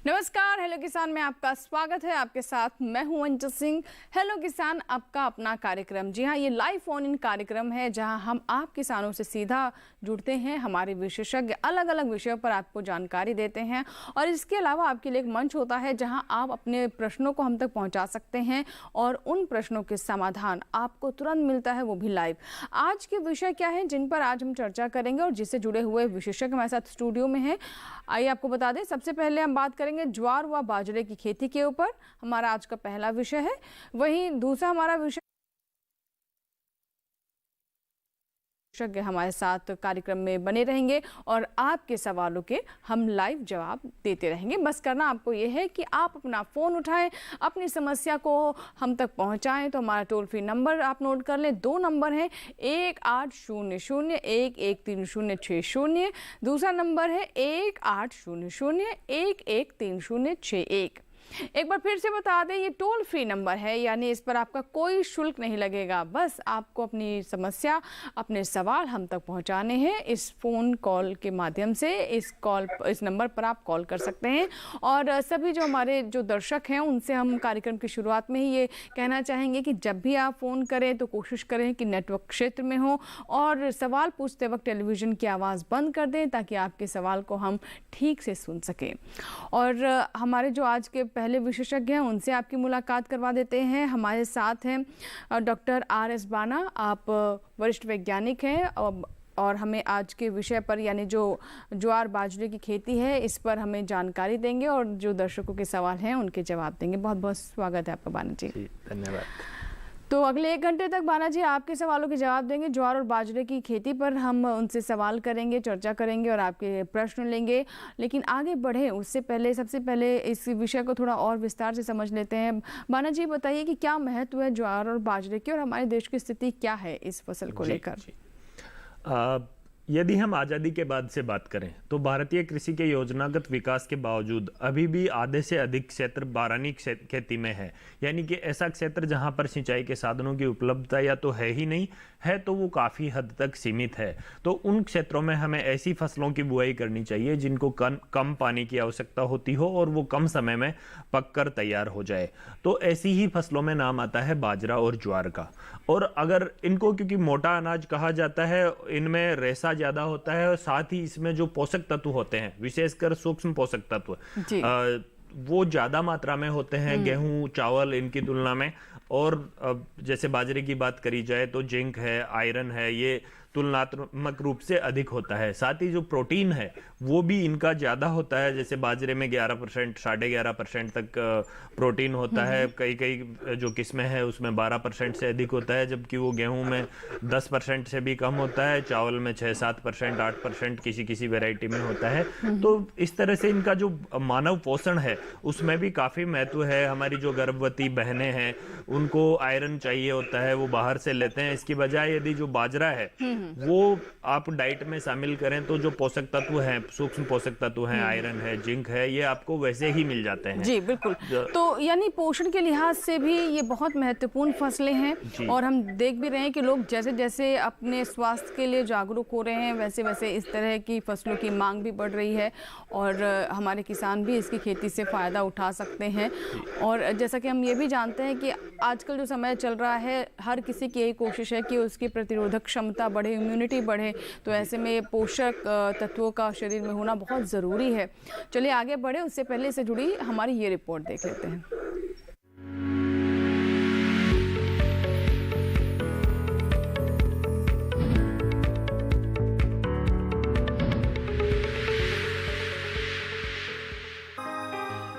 नमस्कार, हेलो किसान में आपका स्वागत है। आपके साथ मैं हूं अंजू सिंह। हेलो किसान आपका अपना कार्यक्रम, जी हाँ, ये लाइव फोन इन कार्यक्रम है जहां हम आप किसानों से सीधा जुड़ते हैं। हमारे विशेषज्ञ अलग अलग विषयों पर आपको जानकारी देते हैं और इसके अलावा आपके लिए एक मंच होता है जहां आप अपने प्रश्नों को हम तक पहुंचा सकते हैं और उन प्रश्नों के समाधान आपको तुरंत मिलता है, वो भी लाइव। आज के विषय क्या है जिन पर आज हम चर्चा करेंगे और जिससे जुड़े हुए विशेषज्ञ हमारे साथ स्टूडियो में हैं। आइए आपको बता दें, सबसे पहले हम बात करेंगे ज्वार व बाजरे की खेती के ऊपर। हमारा आज का पहला विषय है। वहीं दूसरा हमारा विषय विशेषज्ञ हमारे साथ कार्यक्रम में बने रहेंगे और आपके सवालों के हम लाइव जवाब देते रहेंगे। बस करना आपको ये है कि आप अपना फ़ोन उठाएं, अपनी समस्या को हम तक पहुंचाएं। तो हमारा टोल फ्री नंबर आप नोट कर लें। 2 नंबर हैं, 1800-113060, दूसरा नंबर है 1800-113061। एक बार फिर से बता दें, ये टोल फ्री नंबर है, यानी इस पर आपका कोई शुल्क नहीं लगेगा। बस आपको अपनी समस्या, अपने सवाल हम तक पहुंचाने हैं इस फ़ोन कॉल के माध्यम से। इस नंबर पर आप कॉल कर सकते हैं। और सभी जो हमारे दर्शक हैं उनसे हम कार्यक्रम की शुरुआत में ही ये कहना चाहेंगे कि जब भी आप फ़ोन करें तो कोशिश करें कि नेटवर्क क्षेत्र में हो और सवाल पूछते वक्त टेलीविज़न की आवाज़ बंद कर दें ताकि आपके सवाल को हम ठीक से सुन सकें। और हमारे जो आज के पहले विशेषज्ञ हैं उनसे आपकी मुलाकात करवा देते हैं। हमारे साथ हैं डॉक्टर RS बाना। आप वरिष्ठ वैज्ञानिक हैं और हमें आज के विषय पर, यानी जो ज्वार बाजरे की खेती है, इस पर हमें जानकारी देंगे और जो दर्शकों के सवाल हैं उनके जवाब देंगे। बहुत बहुत स्वागत है आपका बाना जी। धन्यवाद। तो अगले 1 घंटे तक बाना जी आपके सवालों के जवाब देंगे। ज्वार और बाजरे की खेती पर हम उनसे सवाल करेंगे, चर्चा करेंगे और आपके प्रश्न लेंगे। लेकिन आगे बढ़े उससे पहले सबसे पहले इस विषय को थोड़ा और विस्तार से समझ लेते हैं। बाना जी बताइए कि क्या महत्व है ज्वार और बाजरे की और हमारे देश की स्थिति क्या है इस फसल को लेकर। यदि हम आज़ादी के बाद से बात करें तो भारतीय कृषि के योजनागत विकास के बावजूद अभी भी आधे से अधिक क्षेत्र बारानी खेती में है। यानी कि ऐसा क्षेत्र जहां पर सिंचाई के साधनों की उपलब्धता या तो है ही नहीं है, तो वो काफ़ी हद तक सीमित है। तो उन क्षेत्रों में हमें ऐसी फसलों की बुआई करनी चाहिए जिनको कम पानी की आवश्यकता होती हो और वो कम समय में पककर तैयार हो जाए। तो ऐसी ही फसलों में नाम आता है बाजरा और ज्वार का। और अगर इनको, क्योंकि मोटा अनाज कहा जाता है, इनमें रेशा ज़्यादा होता है और साथ ही इसमें जो पोषक तत्व होते हैं, विशेषकर सूक्ष्म पोषक तत्व, वो ज़्यादा मात्रा में होते हैं गेहूं, चावल इनकी तुलना में। और जैसे बाजरे की बात करी जाए तो जिंक है, आयरन है, ये तुलनात्मक रूप से अधिक होता है। साथ ही जो प्रोटीन है वो भी इनका ज़्यादा होता है। जैसे बाजरे में 11%, 11.5% तक प्रोटीन होता है। कई जो किस्में हैं उसमें 12% से अधिक होता है, जबकि वो गेहूं में 10% से भी कम होता है। चावल में 6-7%, 8% किसी वैरायटी में होता है। तो इस तरह से इनका जो मानव पोषण है उसमें भी काफ़ी महत्व है। हमारी जो गर्भवती बहनें हैं उनको आयरन चाहिए होता है, वो बाहर से लेते हैं। इसकी बजाय यदि जो बाजरा है वो आप डाइट में शामिल करें तो जो पोषक तत्व हैं, सूक्ष्म पोषक तत्व हैं, आयरन है, जिंक है, ये आपको वैसे ही मिल जाते हैं। जी बिल्कुल। तो यानी पोषण के लिहाज से भी ये बहुत महत्वपूर्ण फसलें हैं और हम देख भी रहे हैं कि लोग जैसे जैसे अपने स्वास्थ्य के लिए जागरूक हो रहे हैं वैसे वैसे इस तरह की फसलों की मांग भी बढ़ रही है और हमारे किसान भी इसकी खेती से फ़ायदा उठा सकते हैं। और जैसा कि हम ये भी जानते हैं कि आजकल जो समय चल रहा है, हर किसी की यही कोशिश है कि उसकी प्रतिरोधक क्षमता बढ़े, इम्यूनिटी बढ़े। तो ऐसे में पोषक तत्वों का शरीर में होना बहुत ज़रूरी है। चलिए आगे बढ़े, उससे पहले से जुड़ी हमारी ये रिपोर्ट देख लेते हैं।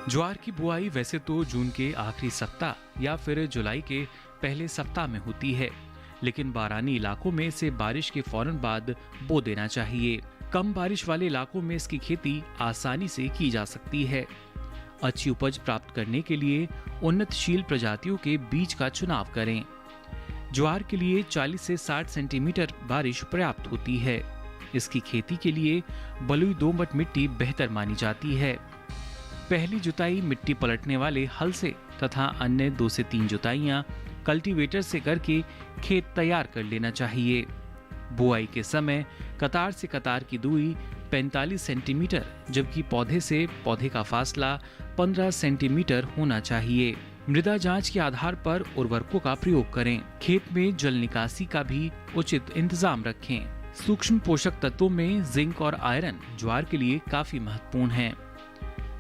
ज्वार की बुआई वैसे तो जून के आखिरी सप्ताह या फिर जुलाई के पहले सप्ताह में होती है, लेकिन बारानी इलाकों में इसे बारिश के फौरन बाद बो देना चाहिए। कम बारिश वाले इलाकों में इसकी खेती आसानी से की जा सकती है। अच्छी उपज प्राप्त करने के लिए उन्नतशील प्रजातियों के बीज का चुनाव करें। ज्वार के लिए 40 से 60 सेंटीमीटर बारिश पर्याप्त होती है। इसकी खेती के लिए बलुई दोमट मिट्टी बेहतर मानी जाती है। पहली जुताई मिट्टी पलटने वाले हल से तथा अन्य 2 से 3 जुताइयां कल्टीवेटर से करके खेत तैयार कर लेना चाहिए। बुआई के समय कतार से कतार की दूरी 45 सेंटीमीटर, जबकि पौधे से पौधे का फासला 15 सेंटीमीटर होना चाहिए। मृदा जांच के आधार पर उर्वरकों का प्रयोग करें। खेत में जल निकासी का भी उचित इंतजाम रखें। सूक्ष्म पोषक तत्वों में जिंक और आयरन ज्वार के लिए काफी महत्वपूर्ण हैं।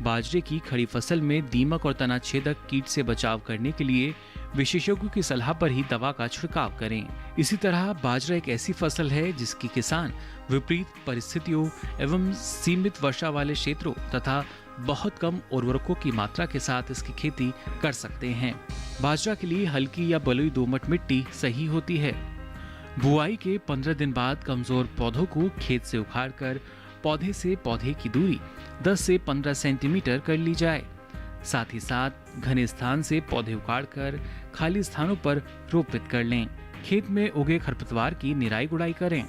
बाजरे की खड़ी फसल में दीमक और तना छेदक कीट से बचाव करने के लिए विशेषज्ञों की सलाह पर ही दवा का छिड़काव करें। इसी तरह बाजरा एक ऐसी फसल है जिसकी किसान विपरीत परिस्थितियों एवं सीमित वर्षा वाले क्षेत्रों तथा बहुत कम उर्वरकों की मात्रा के साथ इसकी खेती कर सकते हैं। बाजरा के लिए हल्की या बलुई दोमट मिट्टी सही होती है। बुआई के 15 दिन बाद कमजोर पौधों को खेत से उखाड़कर पौधे से पौधे की दूरी 10 से 15 सेंटीमीटर कर ली जाए। साथ ही साथ घने स्थान से पौधे उखाड़कर खाली स्थानों पर रोपित कर लें। खेत में उगे खरपतवार की निराई गुड़ाई करें।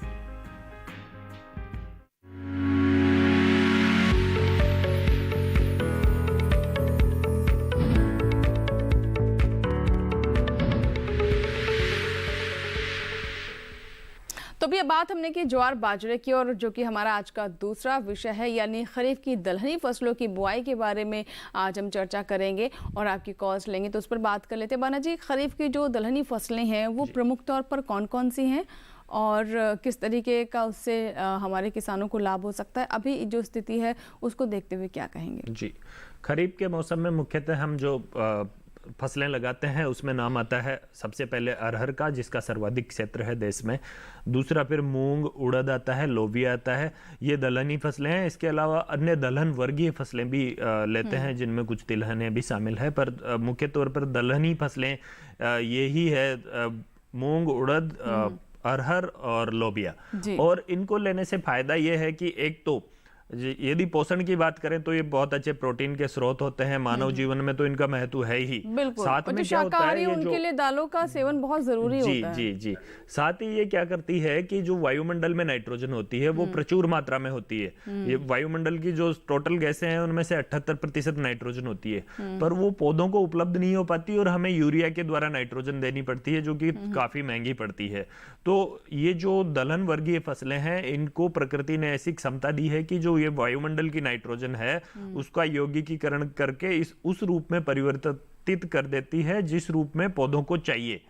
तो अभी बात हमने की ज्वार बाजरे की, और जो कि हमारा आज का दूसरा विषय है यानी खरीफ की दलहनी फसलों की बुआई के बारे में आज हम चर्चा करेंगे और आपकी कॉल्स लेंगे। तो उस पर बात कर लेते हैं। बाना जी, खरीफ की जो दलहनी फसलें हैं वो प्रमुख तौर पर कौन कौन सी हैं और किस तरीके का उससे हमारे किसानों को लाभ हो सकता है? अभी जो स्थिति है उसको देखते हुए क्या कहेंगे? जी, खरीफ के मौसम में मुख्यतः हम जो फसलें लगाते हैं उसमें नाम आता है सबसे पहले अरहर का, जिसका सर्वाधिक क्षेत्र है देश में। दूसरा फिर मूंग, उड़द आता है, लोबिया आता है। ये दलहनी फसलें हैं। इसके अलावा अन्य दलहन वर्गीय फसलें भी लेते हैं जिनमें कुछ तिलहनें भी शामिल है, पर मुख्य तौर पर दलहनी फसलें यही है, मूंग, उड़द, अरहर और लोबिया। और इनको लेने से फायदा ये है कि एक तो यदि पोषण की बात करें तो ये बहुत अच्छे प्रोटीन के स्रोत होते हैं। मानव जीवन में तो इनका महत्व है ही। साथ में क्या होता है, उनके लिए दालों का सेवन बहुत जरूरी होता है। जी जी। साथ ही ये क्या करती है कि जो वायुमंडल में नाइट्रोजन होती है वो प्रचुर मात्रा में होती है। ये वायुमंडल की जो टोटल गैसें हैं उनमें से 78% नाइट्रोजन होती है, पर वो पौधों को उपलब्ध नहीं हो पाती और हमें यूरिया के द्वारा नाइट्रोजन देनी पड़ती है, जो कि काफी महंगी पड़ती है। तो ये जो दलहन वर्गीय फसलें हैं इनको प्रकृति ने ऐसी क्षमता दी है कि जो ये वायुमंडल की नाइट्रोजन है उसका यौगिकीकरण करके उस रूप में परिवर्तित कर देती है जिस रूप में पौधों को चाहिए।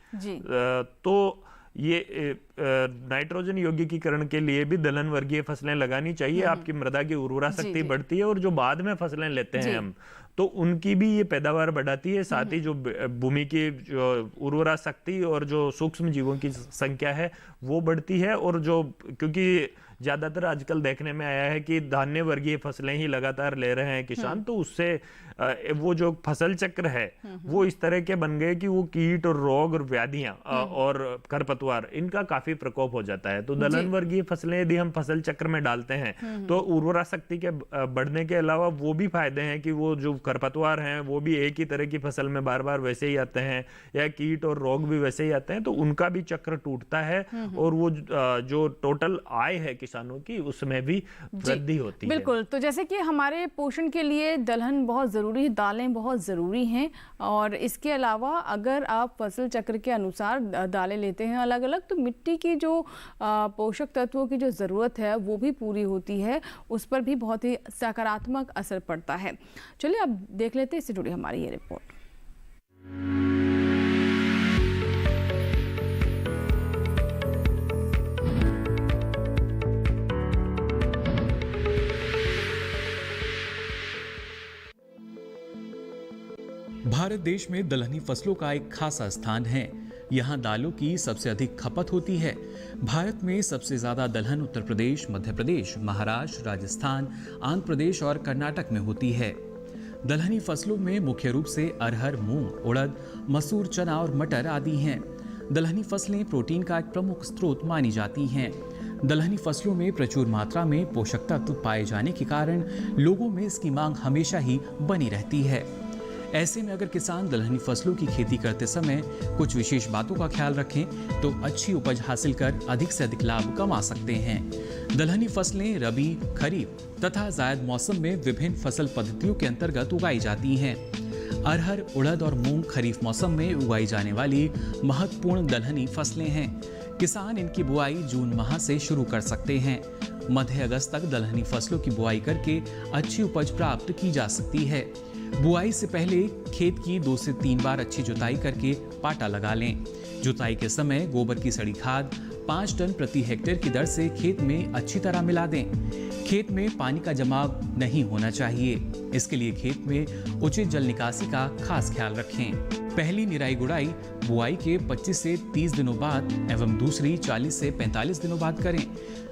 तो ये नाइट्रोजन यौगिकीकरण के लिए भी दलहन वर्गीय फसलें लगानी चाहिए। आपकी मृदा की उर्वरा शक्ति बढ़ती है और जो बाद में फसलें लेते हैं हम, तो उनकी भी ये पैदावार बढ़ाती है। साथ ही जो भूमि की जो उर्वरा शक्ति और जो सूक्ष्म जीवों की संख्या है वो बढ़ती है। और जो क्योंकि ज्यादातर आजकल देखने में आया है कि धान्य वर्गीय फसलें ही लगातार ले रहे हैं किसान, तो उससे वो जो फसल चक्र है वो इस तरह के बन गए कि वो कीट और रोग और व्याधियां और खरपतवार इनका काफी प्रकोप हो जाता है। तो दलहन वर्गीय फसलें यदि हम फसल चक्र में डालते हैं तो उर्वरा शक्ति के बढ़ने के अलावा वो भी फायदे हैं कि वो जो खरपतवार हैं वो भी एक ही तरह की फसल में बार बार वैसे ही आते हैं, या कीट और रोग भी वैसे ही आते हैं, तो उनका भी चक्र टूटता है और वो जो टोटल आय है किसानों की उसमें भी वृद्धि होती है। बिल्कुल। तो जैसे कि हमारे पोषण के लिए दलहन बहुत जरूरी है, दालें बहुत जरूरी हैं, और इसके अलावा अगर आप फसल चक्र के अनुसार दालें लेते हैं अलग अलग, तो मिट्टी की जो पोषक तत्वों की जो जरूरत है वो भी पूरी होती है, उस पर भी बहुत ही सकारात्मक असर पड़ता है। चलिए अब देख लेते हैं इससे जुड़ी हमारी ये रिपोर्ट। भारत देश में दलहनी फसलों का एक खासा स्थान है। यहाँ दालों की सबसे अधिक खपत होती है। भारत में सबसे ज्यादा दलहन उत्तर प्रदेश, मध्य प्रदेश, महाराष्ट्र, राजस्थान, आंध्र प्रदेश और कर्नाटक में होती है। दलहनी फसलों में मुख्य रूप से अरहर, मूंग, उड़द, मसूर, चना और मटर आदि हैं। दलहनी फसलें प्रोटीन का एक प्रमुख स्रोत मानी जाती हैं। दलहनी फसलों में प्रचुर मात्रा में पोषक तत्व पाए जाने के कारण लोगों में इसकी मांग हमेशा ही बनी रहती है। ऐसे में अगर किसान दलहनी फसलों की खेती करते समय कुछ विशेष बातों का ख्याल रखें तो अच्छी उपज हासिल कर अधिक से अधिक लाभ कमा सकते हैं। दलहनी फसलें रबी, खरीफ तथा जायद मौसम में विभिन्न फसल पद्धतियों के अंतर्गत उगाई जाती हैं। अरहर, उड़द और मूंग खरीफ मौसम में उगाई जाने वाली महत्वपूर्ण दलहनी फसलें हैं। किसान इनकी बुआई जून माह से शुरू कर सकते हैं। मध्य अगस्त तक दलहनी फसलों की बुआई करके अच्छी उपज प्राप्त की जा सकती है। बुआई से पहले खेत की 2 से 3 बार अच्छी जुताई करके पाटा लगा लें। जुताई के समय गोबर की सड़ी खाद 5 टन प्रति हेक्टेयर की दर से खेत में अच्छी तरह मिला दें। खेत में पानी का जमाव नहीं होना चाहिए। इसके लिए खेत में उचित जल निकासी का खास ख्याल रखें। पहली निराई गुड़ाई बुआई के 25 से 30 दिनों बाद एवं दूसरी 40 से 45 दिनों बाद करें।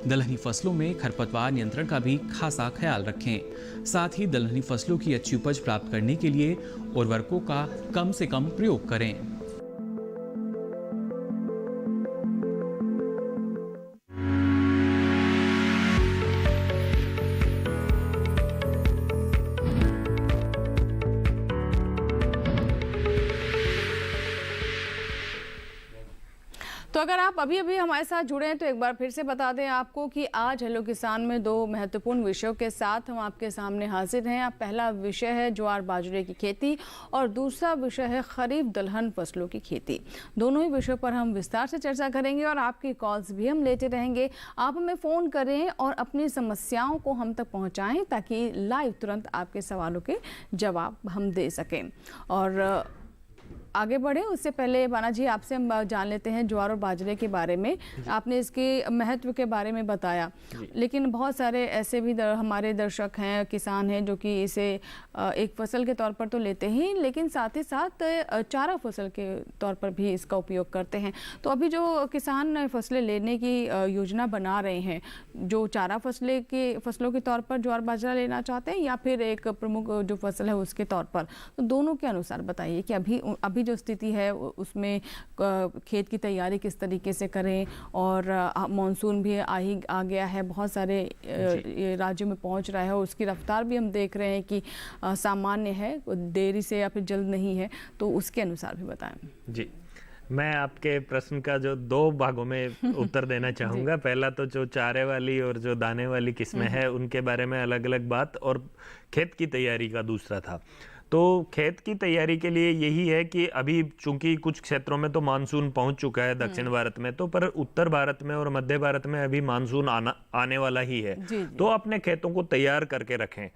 दलहनी फसलों में खरपतवार नियंत्रण का भी खासा ख्याल रखें। साथ ही दलहनी फसलों की अच्छी उपज प्राप्त करने के लिए उर्वरकों का कम से कम प्रयोग करें। तो अगर आप अभी अभी हमारे साथ जुड़े हैं तो एक बार फिर से बता दें आपको कि आज हेलो किसान में 2 महत्वपूर्ण विषयों के साथ हम आपके सामने हाजिर हैं। पहला विषय है ज्वार बाजरे की खेती और दूसरा विषय है खरीफ दलहन फसलों की खेती। दोनों ही विषयों पर हम विस्तार से चर्चा करेंगे और आपकी कॉल्स भी हम लेते रहेंगे। आप हमें फ़ोन करें और अपनी समस्याओं को हम तक पहुँचाएँ ताकि लाइव तुरंत आपके सवालों के जवाब हम दे सकें। और आगे बढ़े उससे पहले बाना जी आपसे हम जान लेते हैं ज्वार और बाजरे के बारे में। आपने इसके महत्व के बारे में बताया, लेकिन बहुत सारे ऐसे भी हमारे दर्शक हैं, किसान हैं जो कि इसे एक फसल के तौर पर तो लेते ही, लेकिन साथ ही साथ चारा फसल के तौर पर भी इसका उपयोग करते हैं। तो अभी जो किसान फसलें लेने की योजना बना रहे हैं, जो चारा फसलों के तौर पर ज्वार बाजरा लेना चाहते हैं या फिर एक प्रमुख जो फसल है उसके तौर पर, तो दोनों के अनुसार बताइए कि अभी जो स्थिति है उसमें खेत की तैयारी किस तरीके से करें। और मानसून भी आ गया है, बहुत सारे राज्यों में पहुंच रहा है और उसकी रफ्तार भी हम देख रहे हैं कि सामान्य है, देरी से या फिर जल्द नहीं है, तो उसके अनुसार भी बताएं। जी, मैं आपके प्रश्न का जो 2 भागों में उत्तर देना चाहूँगा। पहला तो जो चारे वाली और जो दाने वाली किस्में हैं उनके बारे में अलग अलग बात, और खेत की तैयारी का दूसरा था। तो खेत की तैयारी के लिए यही है कि अभी चूंकि कुछ क्षेत्रों में तो मानसून पहुंच चुका है दक्षिण भारत में, तो पर उत्तर भारत में और मध्य भारत में अभी मानसून आने वाला ही है। तो अपने खेतों को तैयार करके रखें।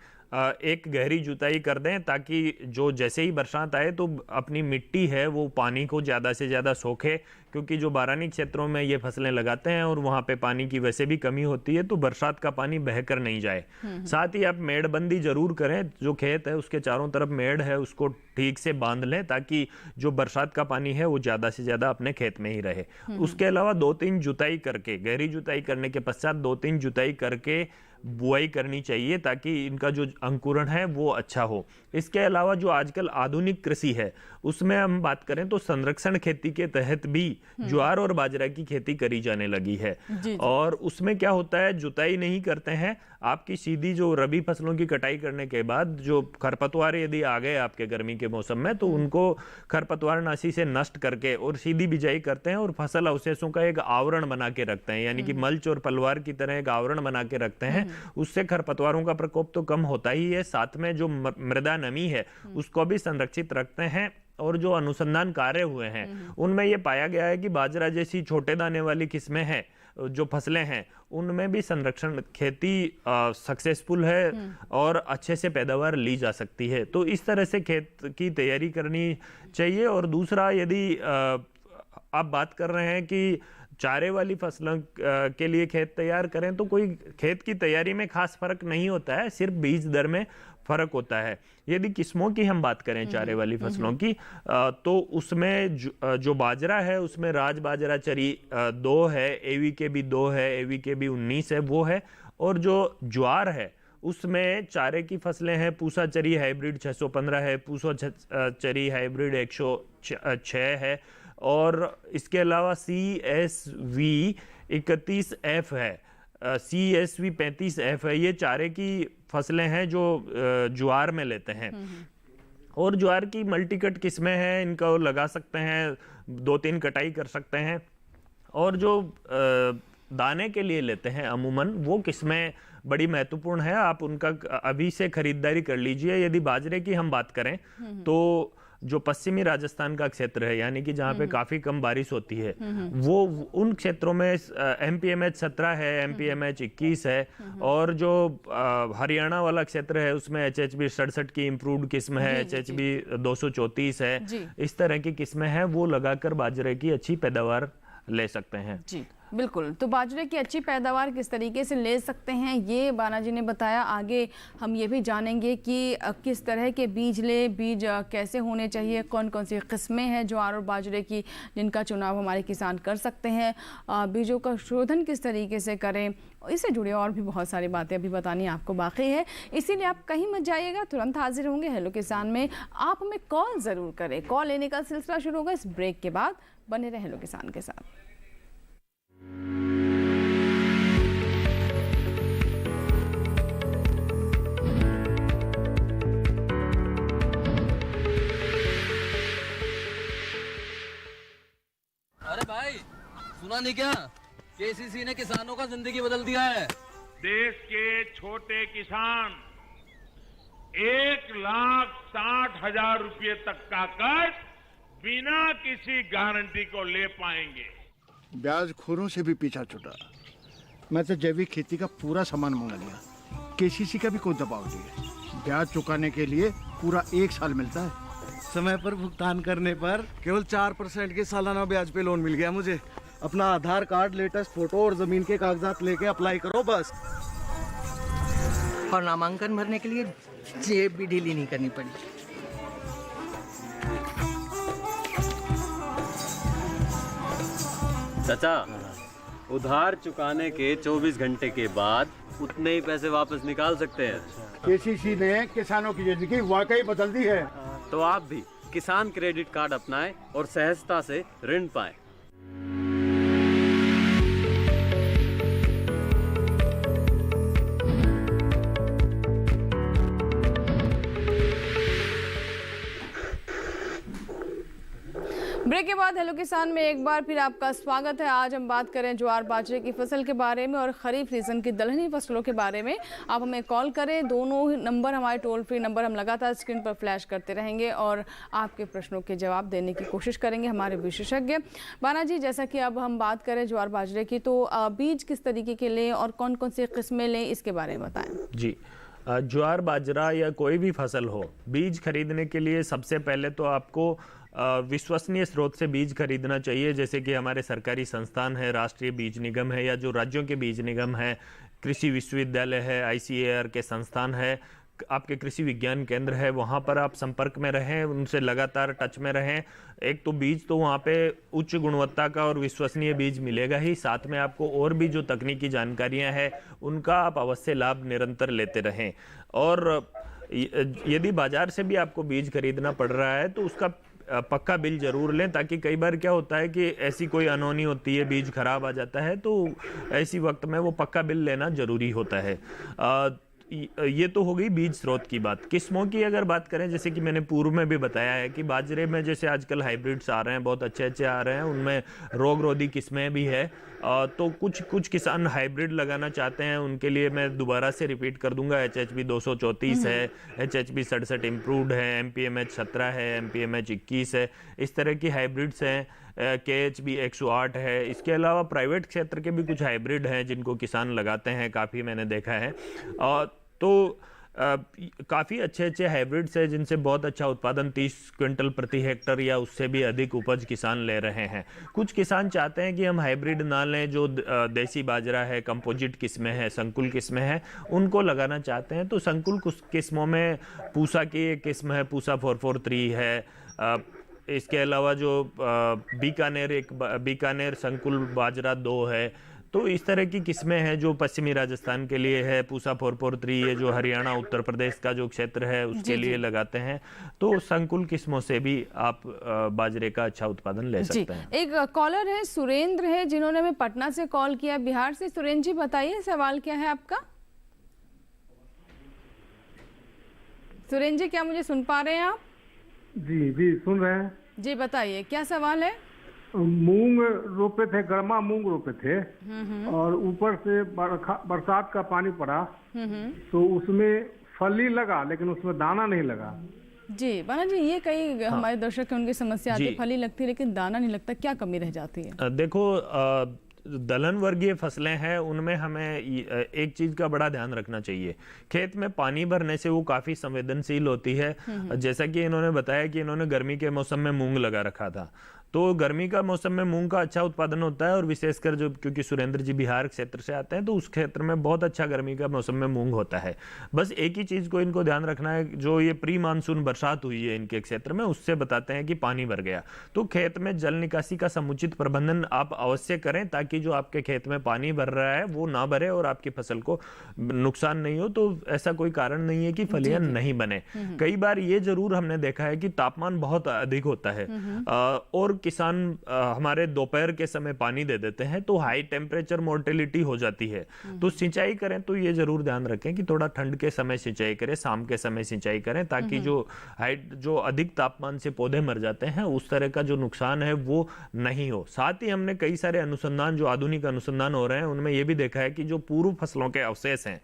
एक गहरी जुताई कर दें ताकि जो जैसे ही बरसात आए तो अपनी मिट्टी है वो पानी को ज़्यादा से ज़्यादा सोखे, क्योंकि जो बारानी क्षेत्रों में ये फसलें लगाते हैं और वहाँ पे पानी की वैसे भी कमी होती है, तो बरसात का पानी बहकर नहीं जाए। साथ ही आप मेड़बंदी जरूर करें, जो खेत है उसके चारों तरफ मेड़ है उसको ठीक से बांध लें ताकि जो बरसात का पानी है वो ज़्यादा से ज़्यादा अपने खेत में ही रहे। उसके अलावा 2-3 जुताई करके, गहरी जुताई करने के पश्चात 2-3 जुताई करके बुआई करनी चाहिए ताकि इनका जो अंकुरण है वो अच्छा हो। इसके अलावा जो आजकल आधुनिक कृषि है उसमें हम बात करें तो संरक्षण खेती के तहत भी ज्वार और बाजरा की खेती करी जाने लगी है। और उसमें क्या होता है, जुताई नहीं करते हैं, आपकी सीधी जो रबी फसलों की कटाई करने के बाद जो खरपतवार यदि आ गए आपके गर्मी के मौसम में, तो उनको खरपतवारनाशी से नष्ट करके और सीधी बिजाई करते हैं और फसल अवशेषों का एक आवरण बना के रखते हैं, यानी कि मल्च और पलवार की तरह एक आवरण बना के रखते हैं। उससे खरपतवारों का प्रकोप तो कम होता ही है, साथ में जो मृदा नमी है उसको भी संरक्षित रखते हैं। और जो अनुसंधान कार्य हुए हैं उनमें यह पाया गया है कि बाजरा जैसी छोटे दाने वाली किस्में हैं, जो फसलें हैं, उनमें भी संरक्षण खेती सक्सेसफुल है और अच्छे से पैदावार ली जा सकती है। तो इस तरह से खेत की तैयारी करनी चाहिए। और दूसरा, यदि आप बात कर रहे हैं कि चारे वाली फसलों के लिए खेत तैयार करें, तो कोई खेत की तैयारी में खास फर्क नहीं होता है, सिर्फ बीज दर में फर्क होता है। यदि किस्मों की हम बात करें चारे वाली फसलों की, तो उसमें जो बाजरा है उसमें राज बाजरा चरी 2 है, एवीके भी 2 है, एवीके भी 19 है वो है। और जो ज्वार है उसमें चारे की फसलें हैं, पूसा चरी हाइब्रिड 615 है, पूसा चरी हाइब्रिड 106 है, और इसके अलावा CSV 31F है, CSV 35F है। ये चारे की फसलें हैं जो ज्वार में लेते हैं। और ज्वार की मल्टीकट किस्में हैं, इनको लगा सकते हैं, 2-3 कटाई कर सकते हैं। और जो दाने के लिए लेते हैं अमूमन, वो किस्में बड़ी महत्वपूर्ण है, आप उनका अभी से खरीदारी कर लीजिए। यदि बाजरे की हम बात करें तो जो पश्चिमी राजस्थान का क्षेत्र है, यानी कि जहाँ पे काफी कम बारिश होती है, वो उन क्षेत्रों में MPMH 17 है, MPMH 21 है, और जो हरियाणा वाला क्षेत्र है उसमें HHB 67 की इम्प्रूव्ड किस्म है, HHB 234 है, इस तरह की किस्में हैं, वो लगाकर बाजरे की अच्छी पैदावार ले सकते हैं। जी बिल्कुल। तो बाजरे की अच्छी पैदावार किस तरीके से ले सकते हैं ये बाना जी ने बताया। आगे हम ये भी जानेंगे कि किस तरह के बीज ले, बीज कैसे होने चाहिए, कौन कौन सी किस्में हैं ज्वार और बाजरे की जिनका चुनाव हमारे किसान कर सकते हैं, बीजों का शोधन किस तरीके से करें, इससे जुड़े और भी बहुत सारी बातें अभी बतानी आपको बाकी है। इसीलिए आप कहीं मत जाइएगा, तुरंत हाजिर होंगे हेलो किसान में। आप हमें कॉल ज़रूर करें, कॉल लेने का सिलसिला शुरू होगा इस ब्रेक के बाद। बने रहे हेलो किसान के साथ। अरे भाई सुना नहीं क्या, KCC ने किसानों का जिंदगी बदल दिया है। देश के छोटे किसान 1,60,000 रुपये तक का कर्ज बिना किसी गारंटी को ले पाएंगे। ब्याज खोरों से भी पीछा छुटा। मैं तो जैविक खेती का पूरा सामान मंगा लिया, KCC का भी कोई दबाव नहीं है। ब्याज चुकाने के लिए पूरा 1 साल मिलता है। समय पर भुगतान करने पर केवल 4% के सालाना ब्याज पे लोन मिल गया मुझे। अपना आधार कार्ड, लेटेस्ट फोटो और जमीन के कागजात लेके अप्लाई करो बस। और नामांकन भरने के लिए जेब भी ढीली नहीं करनी पड़ी। चाचा, उधार चुकाने के 24 घंटे के बाद उतने ही पैसे वापस निकाल सकते हैं। KCC ने किसानों की जिंदगी वाकई बदल दी है। तो आप भी किसान क्रेडिट कार्ड अपनाएं और सहजता से ऋण पाएं। ब्रेक के बाद हेलो किसान में एक बार फिर आपका स्वागत है। आज हम बात करें ज्वार बाजरे की फसल के बारे में और खरीफ सीजन की दलहनी फसलों के बारे में। आप हमें कॉल करें, दोनों नंबर हमारे टोल फ्री नंबर हम लगातार स्क्रीन पर फ्लैश करते रहेंगे और आपके प्रश्नों के जवाब देने की कोशिश करेंगे हमारे विशेषज्ञ। बाना जी, जैसा कि अब हम बात करें ज्वार बाजरे की, तो बीज किस तरीके के लें और कौन कौन सी किस्में लें, इसके बारे में बताएं। जी, ज्वार बाजरा या कोई भी फसल हो, बीज खरीदने के लिए सबसे पहले तो आपको विश्वसनीय स्रोत से बीज खरीदना चाहिए, जैसे कि हमारे सरकारी संस्थान है, राष्ट्रीय बीज निगम है, या जो राज्यों के बीज निगम है, कृषि विश्वविद्यालय है, ICAR के संस्थान है, आपके कृषि विज्ञान केंद्र है, वहाँ पर आप संपर्क में रहें, उनसे लगातार टच में रहें। एक तो बीज तो वहाँ पे उच्च गुणवत्ता का और विश्वसनीय बीज मिलेगा ही, साथ में आपको और भी जो तकनीकी जानकारियाँ हैं उनका आप अवश्य लाभ निरंतर लेते रहें। और यदि बाजार से भी आपको बीज खरीदना पड़ रहा है तो उसका पक्का बिल जरूर लें, ताकि कई बार क्या होता है कि ऐसी कोई अनहोनी होती है, बीज खराब आ जाता है, तो ऐसी वक्त में वो पक्का बिल लेना जरूरी होता है। ये तो हो गई बीज स्रोत की बात। किस्मों की अगर बात करें, जैसे कि मैंने पूर्व में भी बताया है कि बाजरे में जैसे आजकल हाइब्रिड्स आ रहे हैं, बहुत अच्छे अच्छे आ रहे हैं, उनमें रोगरोधी किस्में भी है। तो कुछ किसान हाइब्रिड लगाना चाहते हैं, उनके लिए मैं दोबारा से रिपीट कर दूंगा, HHB 234 है, HHB 67 इम्प्रूव्ड है, MPMH 17 है, MPMH 21 है, इस तरह की हाइब्रिड्स हैं। KHB 108 है। इसके अलावा प्राइवेट क्षेत्र के भी कुछ हाइब्रिड हैं जिनको किसान लगाते हैं, काफ़ी मैंने देखा है। तो काफ़ी अच्छे अच्छे हाइब्रिड्स हैं जिनसे बहुत अच्छा उत्पादन 30 क्विंटल प्रति हेक्टर या उससे भी अधिक उपज किसान ले रहे हैं। कुछ किसान चाहते हैं कि हम हाइब्रिड ना लें, जो देसी बाजरा है, कंपोजिट किस्में हैं, संकुल किस्में हैं, उनको लगाना चाहते हैं। तो संकुल किस्मों में पूसा की एक किस्म है, पूसा 443 है। इसके अलावा जो बीकानेर संकुल बाजरा 2 है। तो इस तरह की किस्में हैं जो पश्चिमी राजस्थान के लिए है। पूसा 443 है जो हरियाणा उत्तर प्रदेश का जो क्षेत्र है उसके लिए लगाते हैं। तो संकुल किस्मों से भी आप बाजरे का अच्छा उत्पादन ले सकते हैं। एक कॉलर है, सुरेंद्र है, जिन्होंने हमें पटना से कॉल किया, बिहार से। सुरेंद्र जी, बताइए सवाल क्या है आपका। सुरेंद्र जी, क्या मुझे सुन पा रहे हैं आप? जी सुन रहे हैं। जी बताइए, क्या सवाल है। मूंग रोपे थे, गर्मा मूंग रोपे थे, और ऊपर से बरसात का पानी पड़ा, तो उसमें फली लगा लेकिन उसमें दाना नहीं लगा। जी बाना जी, ये कई हमारे दर्शक हैं, उनकी समस्या आती है, जी। फली लगती है लेकिन दाना नहीं लगता, क्या कमी रह जाती है? देखो, दलहन वर्गीय फसलें हैं, उनमें हमें एक चीज का बड़ा ध्यान रखना चाहिए। खेत में पानी भरने से वो काफी संवेदनशील होती है। जैसा कि इन्होंने बताया कि इन्होंने गर्मी के मौसम में मूंग लगा रखा था, तो गर्मी का मौसम में मूंग का अच्छा उत्पादन होता है, और विशेषकर जो, क्योंकि सुरेंद्र जी बिहार क्षेत्र से आते हैं, तो उस क्षेत्र में बहुत अच्छा गर्मी का मौसम में मूंग होता है। बस एक ही चीज को इनको ध्यान रखना है, जो ये प्री मानसून बरसात हुई है इनके क्षेत्र में, उससे बताते हैं कि पानी भर गया। तो खेत में जल निकासी का समुचित प्रबंधन आप अवश्य करें, ताकि जो आपके खेत में पानी भर रहा है वो ना भरे और आपकी फसल को नुकसान नहीं हो। तो ऐसा कोई कारण नहीं है कि फलियां नहीं बने। कई बार ये जरूर हमने देखा है कि तापमान बहुत अधिक होता है, और किसान हमारे दोपहर के समय पानी दे देते हैं, तो हाई टेम्परेचर मोर्टेलिटी हो जाती है। तो सिंचाई करें तो ये जरूर ध्यान रखें कि थोड़ा ठंड के समय सिंचाई करें, शाम के समय सिंचाई करें, ताकि जो अधिक तापमान से पौधे मर जाते हैं, उस तरह का जो नुकसान है वो नहीं हो। साथ ही हमने कई सारे अनुसंधान, जो आधुनिक अनुसंधान हो रहे हैं, उनमें ये भी देखा है कि जो पूर्व फसलों के अवशेष हैं,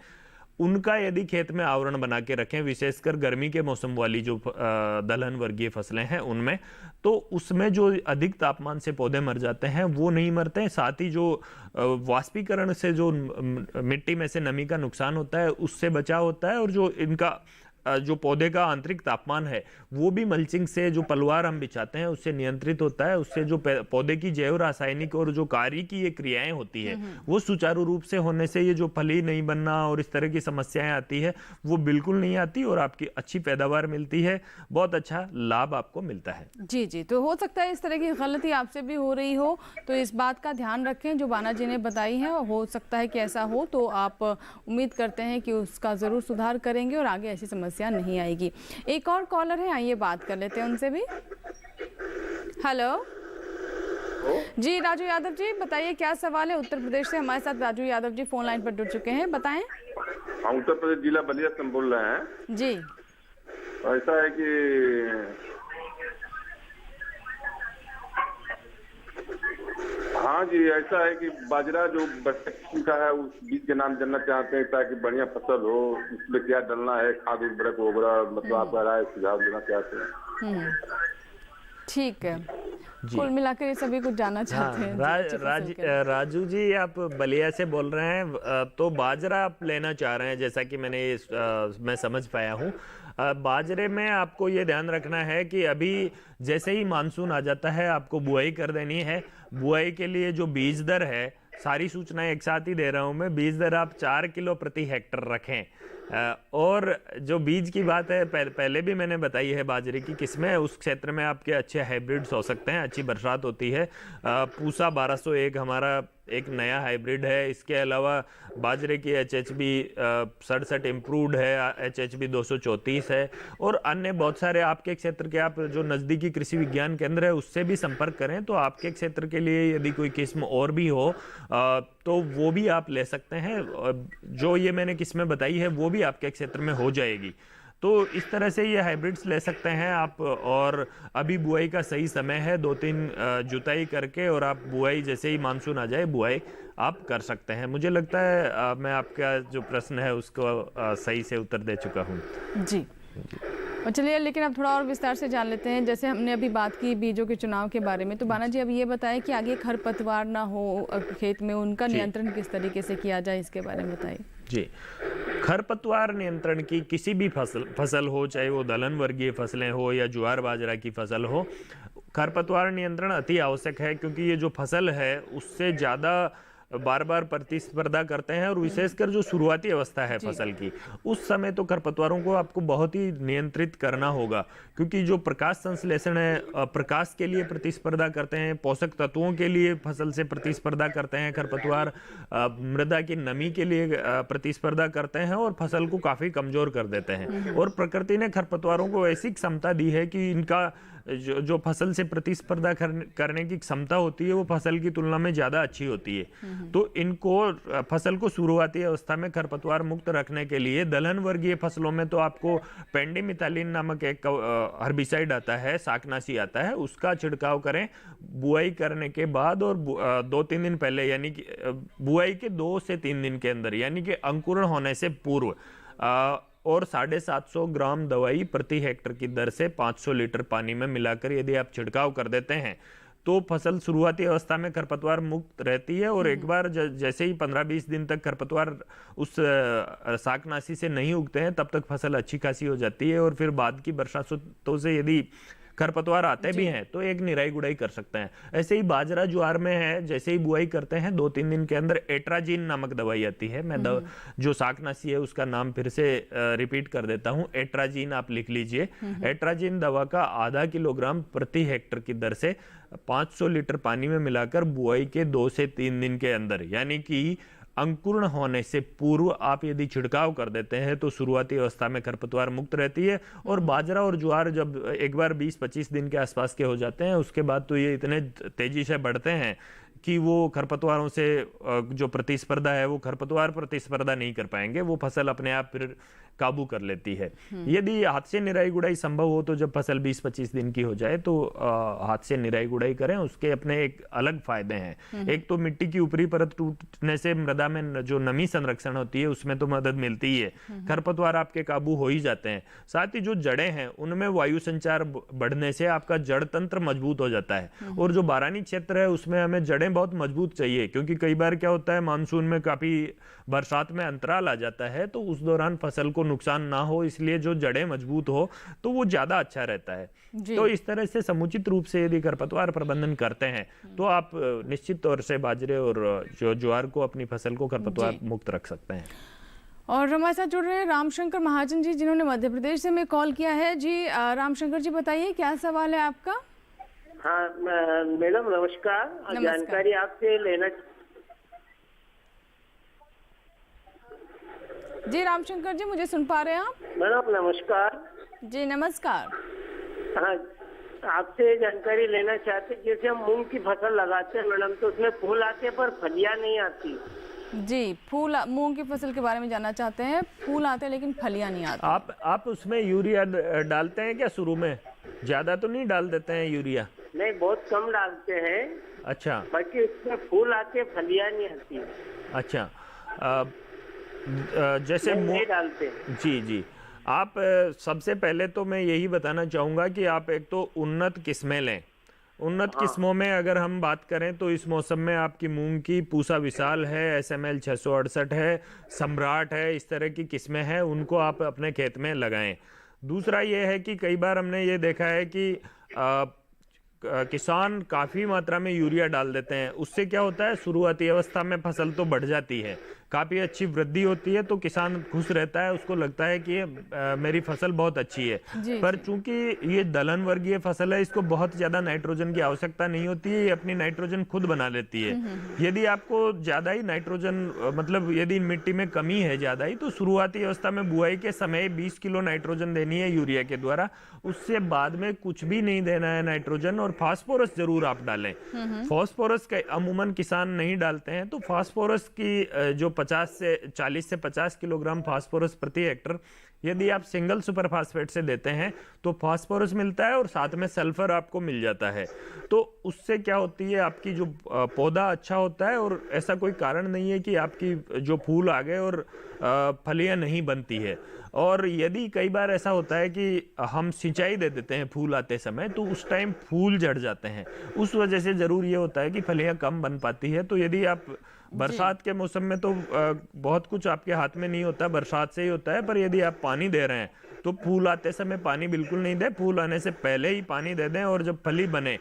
उनका यदि खेत में आवरण बना के रखें, विशेषकर गर्मी के मौसम वाली जो दलहन वर्गीय फसलें हैं उनमें, तो उसमें जो अधिक तापमान से पौधे मर जाते हैं वो नहीं मरते हैं। साथ ही जो वाष्पीकरण से जो मिट्टी में से नमी का नुकसान होता है उससे बचाव होता है, और जो इनका जो पौधे का आंतरिक तापमान है वो भी मल्चिंग से, जो पलवार हम बिछाते हैं उससे नियंत्रित होता है। उससे जो पौधे की जैव रासायनिक और जो कार्य की ये क्रियाएं होती है वो सुचारू रूप से होने से ये जो फली नहीं बनना और इस तरह की समस्याएं आती है वो बिल्कुल नहीं आती, और आपकी अच्छी पैदावार मिलती है, बहुत अच्छा लाभ आपको मिलता है। जी जी, तो हो सकता है इस तरह की गलती आपसे भी हो रही हो, तो इस बात का ध्यान रखें जो बाना जी ने बताई है। हो सकता है कि ऐसा हो, तो आप उम्मीद करते हैं कि उसका ज़रूर सुधार करेंगे और आगे ऐसी समस्या नहीं आएगी। एक और कॉलर है, आइए बात कर लेते हैं उनसे भी। हेलो जी, राजू यादव जी बताइए क्या सवाल है। उत्तर प्रदेश से हमारे साथ राजू यादव जी फोन लाइन पर जुड़ चुके हैं, बताएं। हम उत्तर प्रदेश जिला बलिया से बोल रहे हैं जी। ऐसा है कि हाँ जी, ऐसा है कि बाजरा जो किस्म का है उस बीज के नाम जानना चाहते हैं, ताकि बढ़िया फसल हो, उसमें क्या डालना है, खाद उर्वरक वगैरह, मतलब आपका राय सुझाव देना चाहते हैं। ठीक है, कुल मिलाकर ये सभी कुछ जानना चाहते हैं। राजू जी, आप बलिया से बोल रहे हैं, तो बाजरा आप लेना चाह रहे हैं, जैसा कि मैं समझ पाया हूँ। बाजरे में आपको ये ध्यान रखना है कि अभी जैसे ही मानसून आ जाता है आपको बुआई कर देनी है। बुआई के लिए जो बीज दर है, सारी सूचनाएं एक साथ ही दे रहा हूं मैं, बीज दर आप 4 किलो प्रति हेक्टर रखें। और जो बीज की बात है, पहले भी मैंने बताई है बाजरे की किस्में, उस क्षेत्र में आपके अच्छे हाइब्रिड्स हो सकते हैं, अच्छी बरसात होती है। पूसा 1201 हमारा एक नया हाइब्रिड है। इसके अलावा बाजरे की HHB 67 इम्प्रूव्ड है, HHB 234 है, और अन्य बहुत सारे आपके क्षेत्र के, आप जो नज़दीकी कृषि विज्ञान केंद्र है उससे भी संपर्क करें, तो आपके क्षेत्र के लिए यदि कोई किस्म और भी हो तो वो भी आप ले सकते हैं। जो ये मैंने किस्में बताई है वो भी आपके क्षेत्र में हो जाएगी। तो इस तरह से ये हाइब्रिड्स ले सकते हैं आप, और अभी बुआई का सही समय है, 2-3 जुताई करके, और आप बुआई जैसे ही मानसून आ जाए बुआई आप कर सकते हैं। मुझे लगता है मैं आपका जो प्रश्न है उसको सही से उत्तर दे चुका हूँ। जी, और चलिए लेकिन अब थोड़ा और विस्तार से जान लेते हैं। जैसे हमने अभी बात की बीजों के चुनाव के बारे में, तो बाना जी अब ये बताएं कि आगे खरपतवार ना हो खेत में, उनका नियंत्रण किस तरीके से किया जाए, इसके बारे में बताइए। जी, खरपतवार नियंत्रण की किसी भी फसल हो, चाहे वो दलहन वर्गीय फसलें हो या ज्वार बाजरा की फसल हो, खरपतवार नियंत्रण अति आवश्यक है, क्योंकि ये जो फसल है उससे ज़्यादा बार बार प्रतिस्पर्धा करते हैं, और विशेषकर जो शुरुआती अवस्था है फसल की, उस समय तो खरपतवारों को आपको बहुत ही नियंत्रित करना होगा, क्योंकि जो प्रकाश संश्लेषण है, प्रकाश के लिए प्रतिस्पर्धा करते हैं, पोषक तत्वों के लिए फसल से प्रतिस्पर्धा करते हैं खरपतवार, मृदा की नमी के लिए प्रतिस्पर्धा करते हैं, और फसल को काफी कमजोर कर देते हैं। और प्रकृति ने खरपतवारों को ऐसी क्षमता दी है कि इनका जो फसल से प्रतिस्पर्धा करने की क्षमता होती है वो फसल की तुलना में ज्यादा अच्छी होती है। तो इनको फसल को शुरुआती अवस्था में खरपतवार मुक्त रखने के लिए दलहन वर्गीय फसलों में तो आपको पेंडिमिथालिन नामक एक हर्बिसाइड आता है, शाकनाशी आता है, उसका छिड़काव करें बुआई करने के बाद, और 2-3 दिन पहले, यानी कि बुआई के 2 से 3 दिन के अंदर, यानी कि अंकुरण होने से पूर्व। और 750 ग्राम दवाई प्रति हेक्टर की दर से 500 लीटर पानी में मिलाकर यदि आप छिड़काव कर देते हैं तो फसल शुरुआती अवस्था में खरपतवार मुक्त रहती है। और एक बार जैसे ही 15-20 दिन तक खरपतवार उस शाकनाशी से नहीं उगते हैं तब तक फसल अच्छी खासी हो जाती है। और फिर बाद की बरसातों से यदि खरपतवार आते भी हैं तो एक निराई गुड़ाई कर सकते हैं। ऐसे ही बाजरा ज्वार में है, जैसे ही बुआई करते हैं 2-3 दिन के अंदर एट्राजीन नामक दवाई आती है। मैं जो शाकनाशी है उसका नाम फिर से रिपीट कर देता हूं, एट्राजीन आप लिख लीजिए। एट्राजीन दवा का आधा किलोग्राम प्रति हेक्टर की दर से 500 लीटर पानी में मिलाकर बुआई के 2 से 3 दिन के अंदर, यानी कि अंकुरण होने से पूर्व आप यदि छिड़काव कर देते हैं तो शुरुआती अवस्था में खरपतवार मुक्त रहती है। और बाजरा और ज्वार जब एक बार 20-25 दिन के आसपास के हो जाते हैं उसके बाद तो ये इतने तेजी से बढ़ते हैं कि वो खरपतवारों से जो प्रतिस्पर्धा है वो खरपतवार प्रतिस्पर्धा नहीं कर पाएंगे, वो फसल अपने आप फिर काबू कर लेती है। यदि हाथ से निराई गुड़ाई संभव हो तो जब फसल 20-25 दिन की हो जाए तो हाथ से निराई गुड़ाई करें। उसके अपने एक अलग फायदे हैं। एक तो मिट्टी की ऊपरी परत टूटने से मृदा में जो नमी संरक्षण होती है उसमें तो मदद मिलती ही है, खरपतवार आपके काबू हो ही जाते हैं। साथ ही जो जड़ें हैं उनमें वायु संचार बढ़ने से आपका जड़ तंत्र मजबूत हो जाता है। और जो बारानी क्षेत्र है उसमें हमें जड़ें बहुत मजबूत चाहिए, क्योंकि कई बार क्या होता है मानसून में काफी बरसात में अंतराल आ जाता है तो उस दौरान फसल को नुकसान ना हो, इसलिए जो जड़ें मजबूत हो तो वो ज्यादा अच्छा रहता है। तो इस तरह से समुचित रूप से यदि खरपतवार प्रबंधन करते हैं तो आप निश्चित तौर से बाजरे और जो ज्वार को अपनी फसल को खरपतवार मुक्त रख सकते हैं। और हमारे साथ जुड़ रहे हैं रामशंकर महाजन जी, जिन्होंने मध्य प्रदेश से हमें कॉल किया है। जी रामशंकर जी बताइए क्या सवाल है आपका? हाँ मैडम नमस्कार। जानकारी आपसे लेना। जी रामशंकर जी मुझे सुन पा रहे हैं आप? मैडम नमस्कार। जी नमस्कार। हाँ आपसे जानकारी लेना चाहते, जैसे हम मूंग की फसल लगाते हैं मैडम तो उसमें फूल आते पर फलियां नहीं आती। जी फूल मूंग की फसल के बारे में जानना चाहते हैं, फूल आते हैं लेकिन फलियां नहीं आती। आप उसमें यूरिया डालते हैं क्या? शुरू में ज्यादा तो नहीं डाल देते हैं यूरिया? नहीं बहुत कम डालते हैं। अच्छा। बाकी उसमें फूल आते फलियां नहीं आती। अच्छा जैसे नहीं डालते। जी आप सबसे पहले तो मैं यही बताना चाहूँगा कि आप एक तो उन्नत किस्में लें। उन्नत किस्मों में अगर हम बात करें तो इस मौसम में आपकी मूंग की पूसा विशाल है, SML 668 है, सम्राट है, इस तरह की किस्में हैं, उनको आप अपने खेत में लगाएं। दूसरा ये है कि कई बार हमने ये देखा है कि किसान काफ़ी मात्रा में यूरिया डाल देते हैं। उससे क्या होता है शुरुआती अवस्था में फसल तो बढ़ जाती है, काफ़ी अच्छी वृद्धि होती है तो किसान खुश रहता है, उसको लगता है कि मेरी फसल बहुत अच्छी है। पर चूंकि ये दलहन वर्गीय फसल है इसको बहुत ज़्यादा नाइट्रोजन की आवश्यकता नहीं होती है, ये अपनी नाइट्रोजन खुद बना लेती है। यदि आपको ज़्यादा ही नाइट्रोजन मतलब यदि मिट्टी में कमी है ज़्यादा ही तो शुरुआती अवस्था में बुआई के समय 20 किलो नाइट्रोजन देनी है यूरिया के द्वारा। उससे बाद में कुछ भी नहीं देना है नाइट्रोजन। और फास्फोरस जरूर आप डालें। फास्फोरस का अमूमन किसान नहीं डालते हैं तो फास्फोरस की जो 40 से 50 किलोग्राम फास्फोरस प्रति हेक्टर यदि आप सिंगल सुपर फास्फेट से देते हैं तो फास्फोरस मिलता है और साथ में सल्फर आपको मिल जाता है। तो उससे क्या होती है आपकी जो पौधा अच्छा होता है और ऐसा कोई कारण नहीं है कि आपकी जो फूल आ गए और फलियां नहीं बनती है। और यदि कई बार ऐसा होता है कि हम सिंचाई दे देते हैं फूल आते समय तो उस टाइम फूल झड़ जाते हैं, उस वजह से जरूर ये होता है कि फलियां कम बन पाती है। तो यदि आप बरसात के मौसम में तो बहुत कुछ आपके हाथ में नहीं होता, बरसात से ही होता है, पर यदि आप पानी दे रहे हैं तो फूल आते समय पानी बिल्कुल नहीं दें, फूल आने से पहले ही पानी दे दें और जब फली बने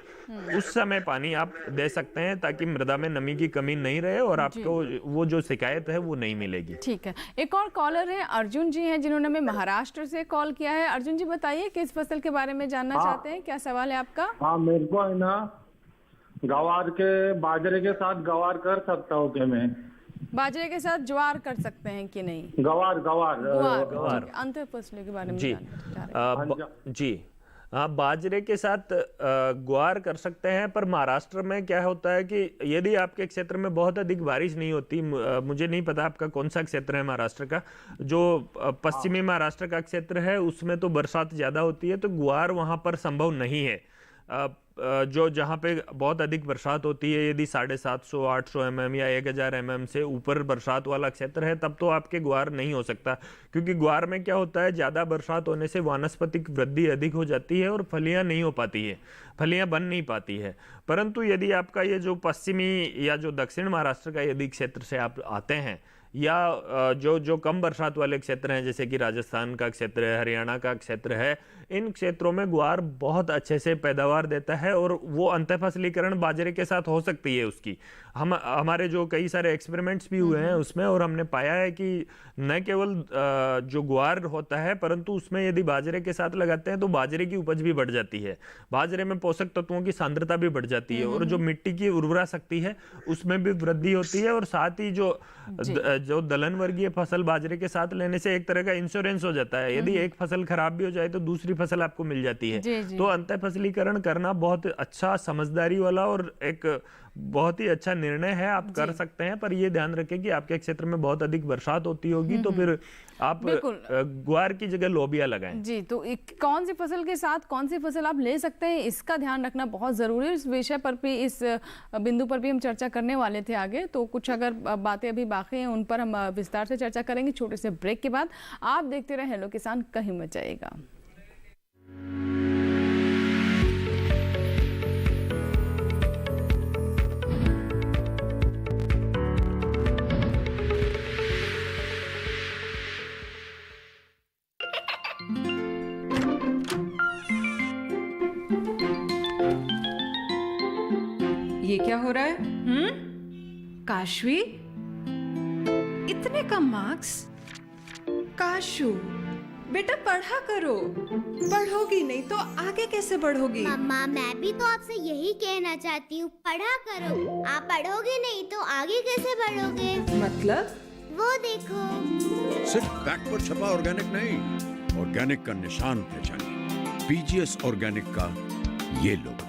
उस समय पानी आप दे सकते हैं ताकि मृदा में नमी की कमी नहीं रहे और आपको वो जो शिकायत है वो नहीं मिलेगी। ठीक है, एक और कॉलर है अर्जुन जी हैं जिन्होंने हमें महाराष्ट्र से कॉल किया है। अर्जुन जी बताइए किस फसल के बारे में जानना चाहते हैं, क्या सवाल है आपका? हाँ मेरे को है ना गवार के बाजरे के साथ गवार कर सकता हूँ क्या मैं? बाजरे के साथ ज्वार कर सकते हैं कि नहीं? गवार अंतर फसलों के बारे में जी हाँ बाजरे के साथ ग्वार कर सकते हैं। पर महाराष्ट्र में क्या होता है कि यदि आपके क्षेत्र में बहुत अधिक बारिश नहीं होती, मुझे नहीं पता आपका कौन सा क्षेत्र है महाराष्ट्र का, जो पश्चिमी महाराष्ट्र का क्षेत्र है उसमें तो बरसात ज्यादा होती है तो ग्वार वहां पर संभव नहीं है। जो जहाँ पे बहुत अधिक बरसात होती है, यदि 750 800 mm या 1000 mm से ऊपर बरसात वाला क्षेत्र है, तब तो आपके ग्वार नहीं हो सकता, क्योंकि ग्वार में क्या होता है, ज़्यादा बरसात होने से वानस्पतिक वृद्धि अधिक हो जाती है और फलियाँ नहीं हो पाती है, फलियाँ बन नहीं पाती है। परंतु यदि आपका ये जो पश्चिमी या जो दक्षिण महाराष्ट्र का यदि क्षेत्र से आप आते हैं, या जो कम बरसात वाले क्षेत्र हैं, जैसे कि राजस्थान का क्षेत्र है, हरियाणा का क्षेत्र है, इन क्षेत्रों में ग्वार बहुत अच्छे से पैदावार देता है और वो अंतःफसलीकरण बाजरे के साथ हो सकती है उसकी। हमारे जो कई सारे एक्सपेरिमेंट्स भी हुए हैं उसमें, और हमने पाया है कि न केवल जो ग्वार होता है, परंतु उसमें यदि बाजरे के साथ लगाते हैं तो बाजरे की उपज भी बढ़ जाती है, बाजरे में पोषक तत्वों की सांद्रता भी बढ़ जाती है, और जो मिट्टी की उर्वरा शक्ति है उसमें भी वृद्धि होती है। और साथ ही जो दलहन वर्गीय फसल बाजरे के साथ लेने से एक तरह का इंश्योरेंस हो जाता है, यदि एक फसल खराब भी हो जाए तो दूसरी फसल आपको मिल जाती है। तो अंतःफसलीकरण करना बहुत अच्छा, समझदारी वाला और एक बहुत ही अच्छा निर्णय है, आप कर सकते हैं। पर ये ध्यान रखें कि आपके क्षेत्र में बहुत अधिक बरसात होती होगी, तो फिर आप ग्वार की जगह लोबिया लगाएं। जी, तो कौन सी फसल के साथ कौन सी फसल आप ले सकते हैं, इसका ध्यान रखना बहुत ज़रूरी है। इस विषय पर भी, इस बिंदु पर भी हम चर्चा करने वाले थे आगे, तो कुछ अगर बातें अभी बाकी हैं उन पर हम विस्तार से चर्चा करेंगे छोटे से ब्रेक के बाद। आप देखते रहे हेलो किसान, कहीं मत जाइएगा। ये क्या हो रहा है? काशवी, इतने कम मार्क्स? काशू बेटा पढ़ा करो, पढ़ोगी नहीं तो आगे कैसे बढ़ोगी? मम्मा, मैं भी तो आपसे यही कहना चाहती हूँ, पढ़ा करो। आप पढ़ोगे नहीं तो आगे कैसे बढ़ोगे? मतलब? वो देखो, सिर्फ बैक पर छपा ऑर्गेनिक नहीं, ऑर्गेनिक का निशान पहचानिए। पीजीएस ऑर्गेनिक का ये लोगो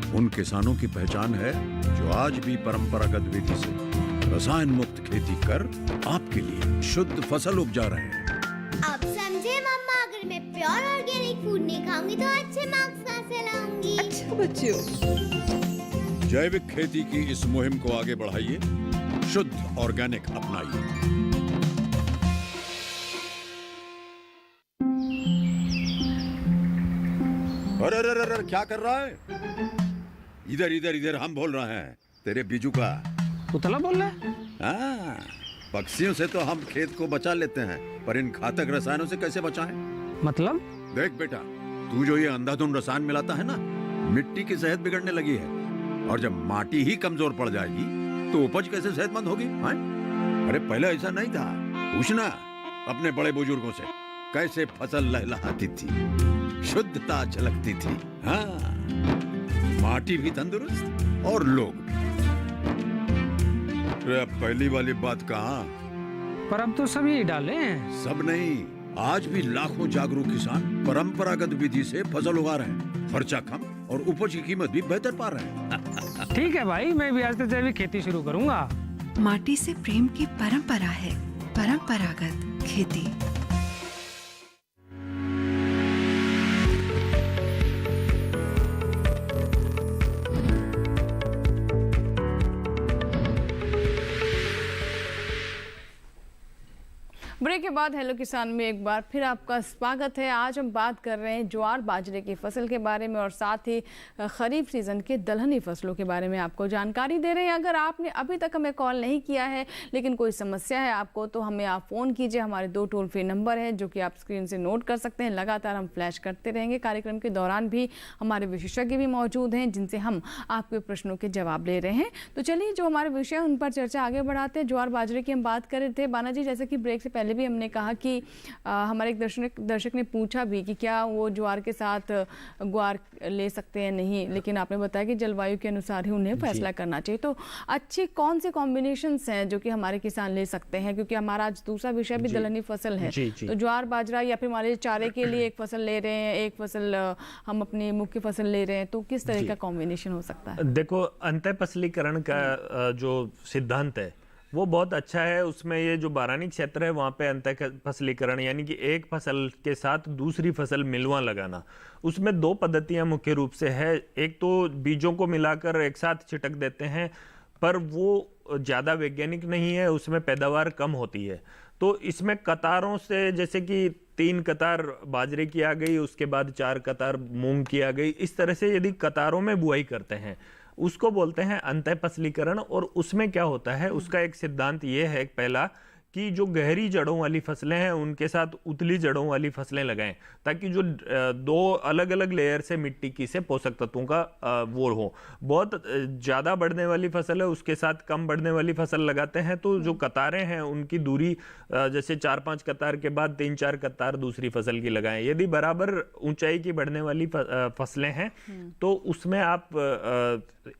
उन किसानों की पहचान है जो आज भी परंपरागत विधि से रसायन मुक्त खेती कर आपके लिए शुद्ध फसल उपजा रहे हैं। अब समझे मम्मा, अगर मैं प्योर ऑर्गेनिक फूड नहीं खाऊंगी तो अच्छे मार्क्स कहाँ से लाऊंगी? अच्छा बच्चों, जैविक खेती की इस मुहिम को आगे बढ़ाइए, शुद्ध ऑर्गेनिक अपनाइए। अरे क्या कर रहा है? इधर इधर इधर, हम बोल रहे हैं तेरे बीजू का। पुतला बोल रहा है? हाँ, पक्षियों से तो हम खेत को बचा लेते हैं, पर इन घातक रसायनों से कैसे बचाएं? मतलब? देख बेटा, तू जो ये अंधाधुंध रसायन मिलाता है ना, मिट्टी की सेहत बिगड़ने लगी है, और जब माटी ही कमजोर पड़ जाएगी तो उपज कैसे सेहतमंद होगी? अरे पहले ऐसा नहीं था, पूछना अपने बड़े बुजुर्गों से, कैसे फसल लहलहाती थी, शुद्धता झलकती थी। हाँ, माटी भी तंदुरुस्त और लोग भी। पहली वाली बात कहाँ? पर अब तो सब यही डाले हैं। सब नहीं, आज भी लाखों जागरूक किसान परंपरागत विधि से फसल उगा रहे हैं, खर्चा कम और उपज की कीमत भी बेहतर पा रहे हैं। ठीक है भाई, मैं भी आज से जैविक खेती शुरू करूंगा। माटी से प्रेम की परंपरा है परंपरागत खेती। ब्रेक के बाद हेलो किसान में एक बार फिर आपका स्वागत है। आज हम बात कर रहे हैं ज्वार बाजरे की फसल के बारे में और साथ ही खरीफ सीज़न के दलहनी फसलों के बारे में आपको जानकारी दे रहे हैं। अगर आपने अभी तक हमें कॉल नहीं किया है लेकिन कोई समस्या है आपको, तो हमें आप फ़ोन कीजिए। हमारे 2 टोल फ्री नंबर हैं जो कि आप स्क्रीन से नोट कर सकते हैं। लगातार हम फ्लैश करते रहेंगे। कार्यक्रम के दौरान भी हमारे विशेषज्ञ भी मौजूद हैं जिनसे हम आपके प्रश्नों के जवाब ले रहे हैं। तो चलिए जो हमारे विषय उन पर चर्चा आगे बढ़ाते हैं। ज्वार बाजरे की हम बात कर रहे थे। बाना जी, जैसे कि ब्रेक से पहले भी हमने कहा कि हमारे एक दर्शक ने पूछा भी कि क्या वो ज्वार के साथ ग्वार ले सकते हैं, नहीं, लेकिन आपने बताया कि जलवायु के अनुसार ही उन्हें फैसला करना चाहिए। तो अच्छे कौन से कॉम्बिनेशंस हैं जो कि हमारे किसान ले सकते हैं, क्योंकि हमारा आज दूसरा विषय भी दलहनी फसल है। तो ज्वार बाजरा या फिर हमारे चारे के लिए एक फसल ले रहे हैं, एक फसल हम अपनी मुख्य फसल ले रहे हैं, तो किस तरह का कॉम्बिनेशन हो सकता है? देखो, अंतःफसलीकरण का जो सिद्धांत है वो बहुत अच्छा है। उसमें ये जो बारानी क्षेत्र है वहाँ पे अंतः फसलीकरण यानी कि एक फसल के साथ दूसरी फसल मिलवा लगाना, उसमें दो पद्धतियाँ मुख्य रूप से है। एक तो बीजों को मिलाकर एक साथ छिटक देते हैं, पर वो ज़्यादा वैज्ञानिक नहीं है, उसमें पैदावार कम होती है। तो इसमें कतारों से, जैसे कि 3 कतार बाजरे की आ गई, उसके बाद 4 कतार मूंग की आ गई, इस तरह से यदि कतारों में बुआई करते हैं उसको बोलते हैं अंतः फसलीकरण। और उसमें क्या होता है, उसका एक सिद्धांत ये है पहला कि जो गहरी जड़ों वाली फसलें हैं उनके साथ उतली जड़ों वाली फसलें लगाएं, ताकि जो दो अलग अलग लेयर से मिट्टी की से पोषक तत्वों का वो हो। बहुत ज़्यादा बढ़ने वाली फसल है उसके साथ कम बढ़ने वाली फसल लगाते हैं, तो जो कतारें हैं उनकी दूरी जैसे 4-5 कतार के बाद 3-4 कतार दूसरी फसल की लगाएं। यदि बराबर ऊंचाई की बढ़ने वाली फसलें हैं तो उसमें आप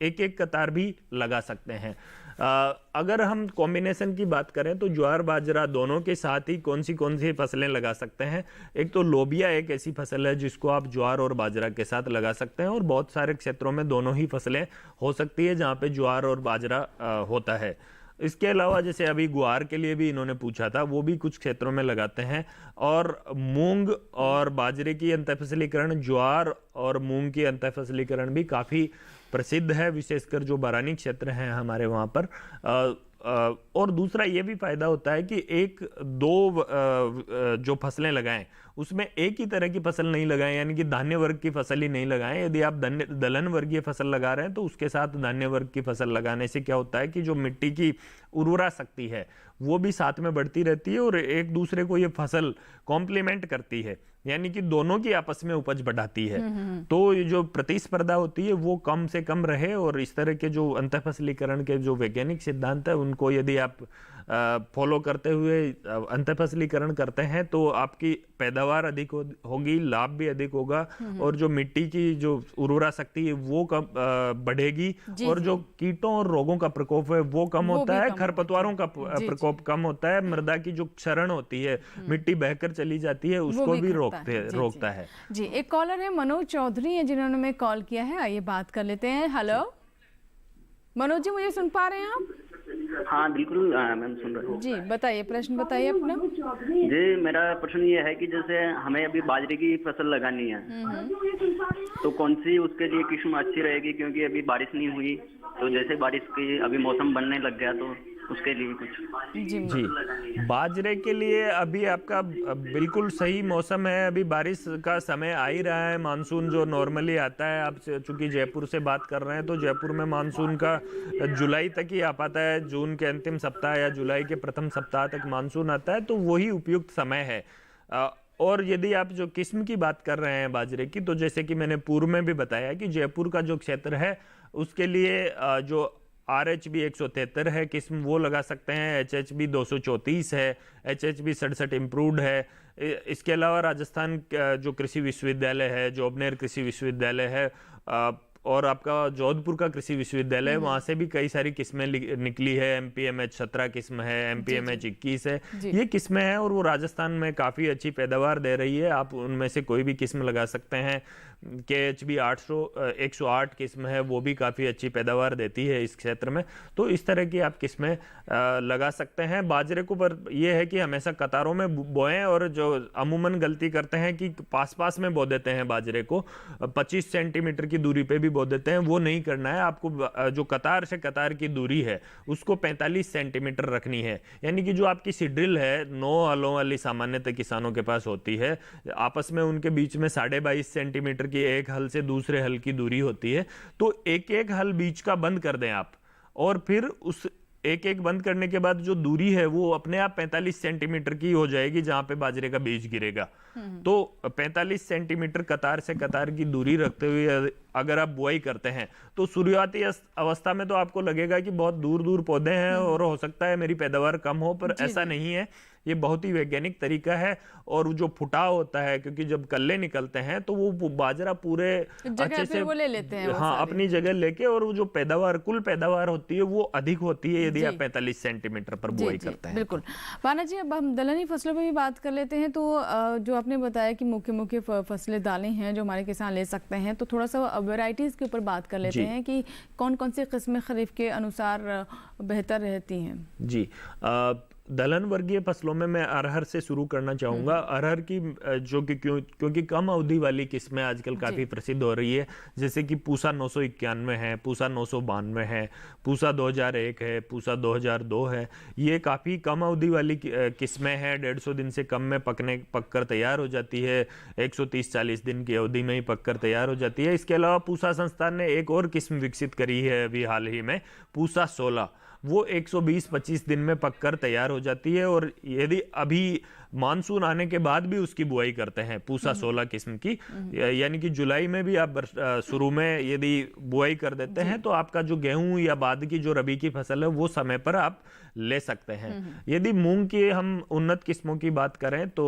एक एक कतार भी लगा सकते हैं। अगर हम कॉम्बिनेशन की बात करें तो ज्वार बाजरा दोनों के साथ ही कौन सी फसलें लगा सकते हैं। एक तो लोबिया एक ऐसी फसल है जिसको आप ज्वार और बाजरा के साथ लगा सकते हैं, और बहुत सारे क्षेत्रों में दोनों ही फसलें हो सकती है जहाँ पे ज्वार और बाजरा होता है। इसके अलावा जैसे अभी गुआर के लिए भी इन्होंने पूछा था, वो भी कुछ क्षेत्रों में लगाते हैं। और मूंग और बाजरे की अंतःफसलीकरण, ज्वार और मूंग की अंतःफसलीकरण भी काफ़ी प्रसिद्ध है, विशेषकर जो बारानी क्षेत्र हैं हमारे वहाँ पर। और दूसरा ये भी फायदा होता है कि एक दो जो फसलें लगाएं उसमें एक ही तरह की फसल नहीं लगाएं, यानी कि धान्य वर्ग की फसल ही नहीं लगाएं। यदि आप दलहन वर्गीय फसल लगा रहे हैं तो उसके साथ धान्य वर्ग की फसल लगाने से क्या होता है कि जो मिट्टी की उर्वरा शक्ति है वो भी साथ में बढ़ती रहती है और एक दूसरे को ये फसल कॉम्प्लीमेंट करती है, यानी कि दोनों की आपस में उपज बढ़ाती है। तो ये जो प्रतिस्पर्धा होती है वो कम से कम रहे, और इस तरह के जो अंतःफसलीकरण के जो वैज्ञानिक सिद्धांत है उनको यदि आप फॉलो करते हुए अंतःफसलीकरण करते हैं तो आपकी पैदावार अधिक होगी, लाभ भी अधिक होगा, और जो मिट्टी की जो उर्वरा शक्ति है वो कम बढ़ेगी, और जो कीटों और रोगों का प्रकोप है वो कम होता है, खरपतवारों का प्रकोप कम होता है, मृदा की जो क्षरण होती है, मिट्टी बहकर चली जाती है, उसको भी रोकता है। जी, एक कॉलर है मनोज चौधरी है जिन्होंने हमें कॉल किया है, आइए बात कर लेते हैं। हेलो मनोज जी, मुझे सुन पा रहे हैं आप? हाँ बिल्कुल मैम, सुन रहे हूँ। जी बताइए, प्रश्न बताइए अपना। जी, मेरा प्रश्न ये है कि जैसे हमें अभी बाजरे की फसल लगानी है तो कौन सी उसके लिए किस्म अच्छी रहेगी, क्योंकि अभी बारिश नहीं हुई, तो जैसे बारिश की अभी मौसम बनने लग गया तो उसके लिए कुछ। जी, बाजरे के लिए अभी आपका बिल्कुल सही मौसम है, अभी बारिश का समय आ ही रहा है। मानसून जो नॉर्मली आता है, आप चूंकि जयपुर से बात कर रहे हैं तो जयपुर में मानसून का जुलाई तक ही आ पाता है, जून के अंतिम सप्ताह या जुलाई के प्रथम सप्ताह तक मानसून आता है, तो वही उपयुक्त समय है। और यदि आप जो किस्म की बात कर रहे हैं बाजरे की, तो जैसे कि मैंने पूर्व में भी बताया कि जयपुर का जो क्षेत्र है उसके लिए जो RHB 173 है किस्म वो लगा सकते हैं, HHB 234 है, HHB 67 इम्प्रूव्ड है। इसके अलावा राजस्थान जो कृषि विश्वविद्यालय है, जोबनेर कृषि विश्वविद्यालय है, और आपका जोधपुर का कृषि विश्वविद्यालय है, वहाँ से भी कई सारी किस्में निकली है। MPMH 17 किस्म है, MPMH 21 है, ये किस्में हैं और वो राजस्थान में काफ़ी अच्छी पैदावार दे रही है। आप उनमें से कोई भी किस्म लगा सकते हैं। KHB 108 किस्म है, वो भी काफ़ी अच्छी पैदावार देती है इस क्षेत्र में। तो इस तरह की आप किस्में लगा सकते हैं। बाजरे को पर यह है कि हमेशा कतारों में बोएं, और जो अमूमन गलती करते हैं कि पास में बो देते हैं बाजरे को, 25 सेंटीमीटर की दूरी पे भी बो देते हैं, वो नहीं करना है। आपको जो कतार से कतार की दूरी है उसको 45 सेंटीमीटर रखनी है, यानी कि जो आपकी सीड्रिल है 9 हलों वाली सामान्यतः किसानों के पास होती है, आपस में उनके बीच में 22.5 सेंटीमीटर की एक हल से दूसरे हल की दूरी होती है। तो एक एक हल बीच का बंद कर दें आप, और फिर उस एक एक बंद करने के बाद जो दूरी है वो अपने आप 45 सेंटीमीटर की हो जाएगी जहां पे बाजरे का बीज गिरेगा। तो 45 सेंटीमीटर कतार से कतार की दूरी रखते हुए अगर आप बुआई करते हैं तो शुरुआती अवस्था में तो आपको लगेगा कि बहुत दूर दूर पौधे हैं और हो सकता है मेरी पैदावार कम हो, पर ऐसा नहीं है। ये बहुत ही वैज्ञानिक तरीका है। और जो फुटाव होता है, क्योंकि जब कल्ले निकलते हैं तो वो बाजरा पूरे अच्छे से वो ले लेते हैं, हाँ अपनी जगह लेके, और वो जो पैदावार कुल पैदावार होती है वो अधिक होती है यदि आप 45 सेंटीमीटर पर बुआई करते हैं। बिल्कुल। पाना जी, अब हम दलहनी फसलों पर भी बात कर लेते हैं। तो जो आपने बताया कि मुख्य मुख्य फसलें दालें हैं जो हमारे किसान ले सकते हैं, तो थोड़ा सा वैरायटीज के ऊपर बात कर लेते हैं कि कौन कौन सी किस्में खरीफ के अनुसार बेहतर रहती हैं। जी, दलहन वर्गीय फसलों में मैं अरहर से शुरू करना चाहूँगा। अरहर की जो कि क्योंकि कम अवधि वाली किस्में आजकल काफ़ी प्रसिद्ध हो रही है, जैसे कि पूसा 991 है, पूसा 992 है, पूसा 2001 है, पूसा 2002 है। ये काफ़ी कम अवधि वाली किस्में हैं, 150 दिन से कम में पककर तैयार हो जाती है, 130-40 दिन की अवधि में ही पककर तैयार हो जाती है। इसके अलावा पूसा संस्थान ने एक और किस्म विकसित करी है अभी हाल ही में, पूसा 16, वो 120-25 दिन में पककर तैयार हो जाती है। और यदि अभी मानसून आने के बाद भी उसकी बुआई करते हैं पूसा 16 किस्म की, यानी कि जुलाई में भी आप शुरू में यदि बुआई कर देते हैं तो आपका जो गेहूं या बाद की जो रबी की फसल है वो समय पर आप ले सकते हैं। यदि मूंग की हम उन्नत किस्मों की बात करें तो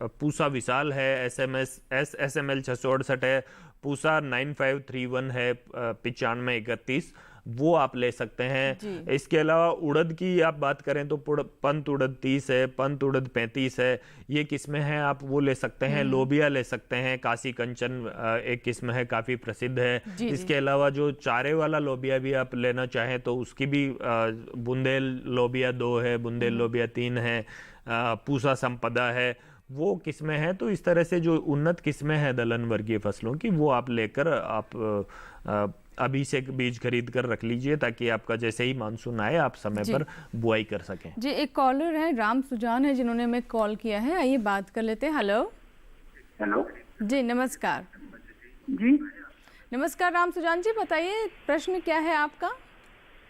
पूसा विशाल है, SML 668 है, पूसा 9531 है, 9531, वो आप ले सकते हैं। इसके अलावा उड़द की आप बात करें तो पंत उड़द 30 है, पंत उड़द 35 है, ये किस्में हैं, आप वो ले सकते हैं। लोबिया ले सकते हैं, काशी कंचन एक किस्म है, काफ़ी प्रसिद्ध है। इसके अलावा जो चारे वाला लोबिया भी आप लेना चाहें तो उसकी भी बुंदेल लोबिया 2 है, बुंदेल लोबिया 3 है, पूसा संपदा है, वो किस्में हैं। तो इस तरह से जो उन्नत किस्में हैं दलहन वर्गीय फसलों की, वो आप लेकर आप अभी से बीज खरीद कर रख लीजिए, ताकि आपका जैसे ही मानसून आए आप समय पर बुआई कर सकें। जी, एक कॉलर है, राम सुजान है, जिन्होंने हमें कॉल किया है, आइए बात कर लेते हैं। हेलो जी, नमस्कार। जी नमस्कार राम सुजान जी, बताइए प्रश्न क्या है आपका।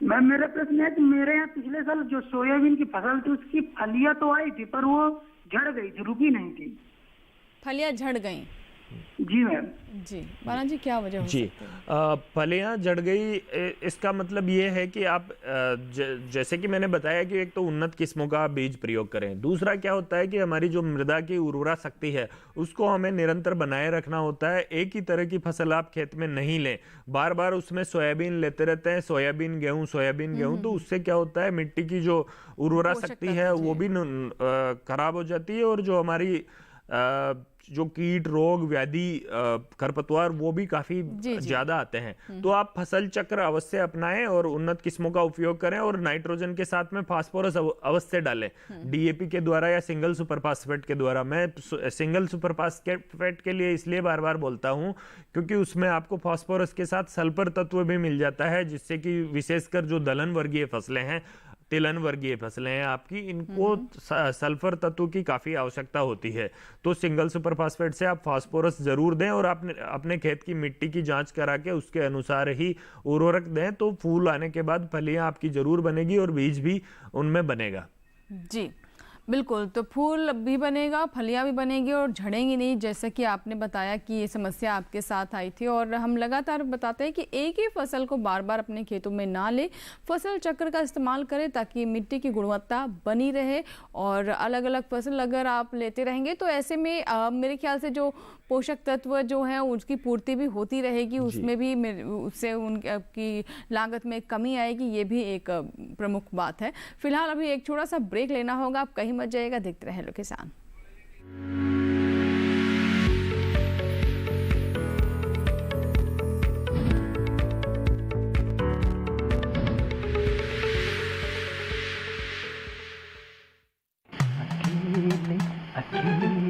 मैम, मेरा प्रश्न है कि मेरे यहाँ पिछले साल जो सोयाबीन की फसल थी उसकी फलियां तो आई थी पर वो झड़ गई थी, रुकी नहीं थी। फलियां झड़ गई? जी मैम। जी, बाला जी क्या वजह हो जी, फलियां झड़ गई, इसका मतलब ये है कि आप जैसे कि मैंने बताया कि एक तो उन्नत किस्मों का बीज प्रयोग करें, दूसरा क्या होता है कि हमारी जो मृदा की उर्वरा शक्ति है उसको हमें निरंतर बनाए रखना होता है। एक ही तरह की फसल आप खेत में नहीं लें, बार बार उसमें सोयाबीन लेते रहते हैं, सोयाबीन गेहूं, तो उससे क्या होता है मिट्टी की जो उर्वरा शक्ति है वो भी खराब हो जाती है, और जो हमारी जो कीट रोग व्याधि खरपतवार वो भी काफी ज्यादा आते हैं। तो आप फसल चक्र अवश्य अपनाएं और उन्नत किस्मों का उपयोग करें, और नाइट्रोजन के साथ में फास्फोरस अवश्य डालें, DAP के द्वारा या सिंगल सुपर फास्फेट के द्वारा। मैं सिंगल सुपर फास्फेट के लिए इसलिए बार बार बोलता हूं क्योंकि उसमें आपको फास्फोरस के साथ सल्फर तत्व भी मिल जाता है, जिससे कि विशेषकर जो दलहन वर्गीय फसलें हैं, तिलहन वर्गीय फसलें हैं आपकी, इनको सल्फर तत्व की काफ़ी आवश्यकता होती है। तो सिंगल सुपर फास्फेट से आप फास्फोरस जरूर दें, और अपने खेत की मिट्टी की जांच करा के उसके अनुसार ही उर्वरक दें, तो फूल आने के बाद फलियां आपकी जरूर बनेगी और बीज भी उनमें बनेगा। जी बिल्कुल, तो फूल भी बनेगा, फलियां भी बनेगी और झड़ेंगी नहीं, जैसा कि आपने बताया कि ये समस्या आपके साथ आई थी। और हम लगातार बताते हैं कि एक ही फसल को बार बार अपने खेतों में ना ले, फसल चक्र का इस्तेमाल करें ताकि मिट्टी की गुणवत्ता बनी रहे। और अलग अलग फसल अगर आप लेते रहेंगे तो ऐसे में मेरे ख्याल से जो पोषक तत्व जो है उसकी पूर्ति भी होती रहेगी, उसमें भी उससे उनकी लागत में कमी आएगी, ये भी एक प्रमुख बात है। फिलहाल अभी एक छोटा सा ब्रेक लेना होगा, आप कहीं मत जाइएगा, देखते रहे हेलो किसान।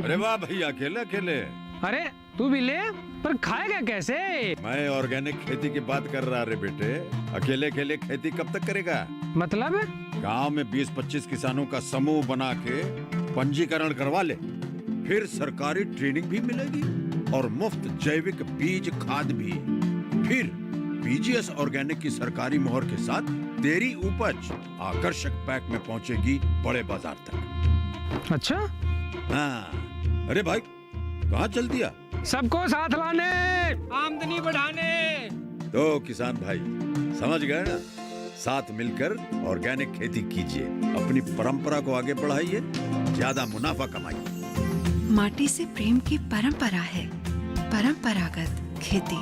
अरे वाह भैया, अकेले अकेले। अरे तू भी ले, पर खाएगा कैसे? मैं ऑर्गेनिक खेती की बात कर रहा रे बेटे। अकेले अकेले खेती कब तक करेगा? मतलब गांव में 20-25 किसानों का समूह बना के पंजीकरण करवा ले, फिर सरकारी ट्रेनिंग भी मिलेगी और मुफ्त जैविक बीज खाद भी। फिर PGS ऑर्गेनिक की सरकारी मोहर के साथ तेरी उपज आकर्षक पैक में पहुंचेगी बड़े बाजार तक। अच्छा? हाँ। अरे भाई कहाँ चल दिया? सबको साथ लाने, आमदनी बढ़ाने। तो किसान भाई समझ गए ना, साथ मिलकर ऑर्गेनिक खेती कीजिए, अपनी परंपरा को आगे बढ़ाइए, ज्यादा मुनाफा कमाइए। माटी से प्रेम की परंपरा है। परंपरागत खेती।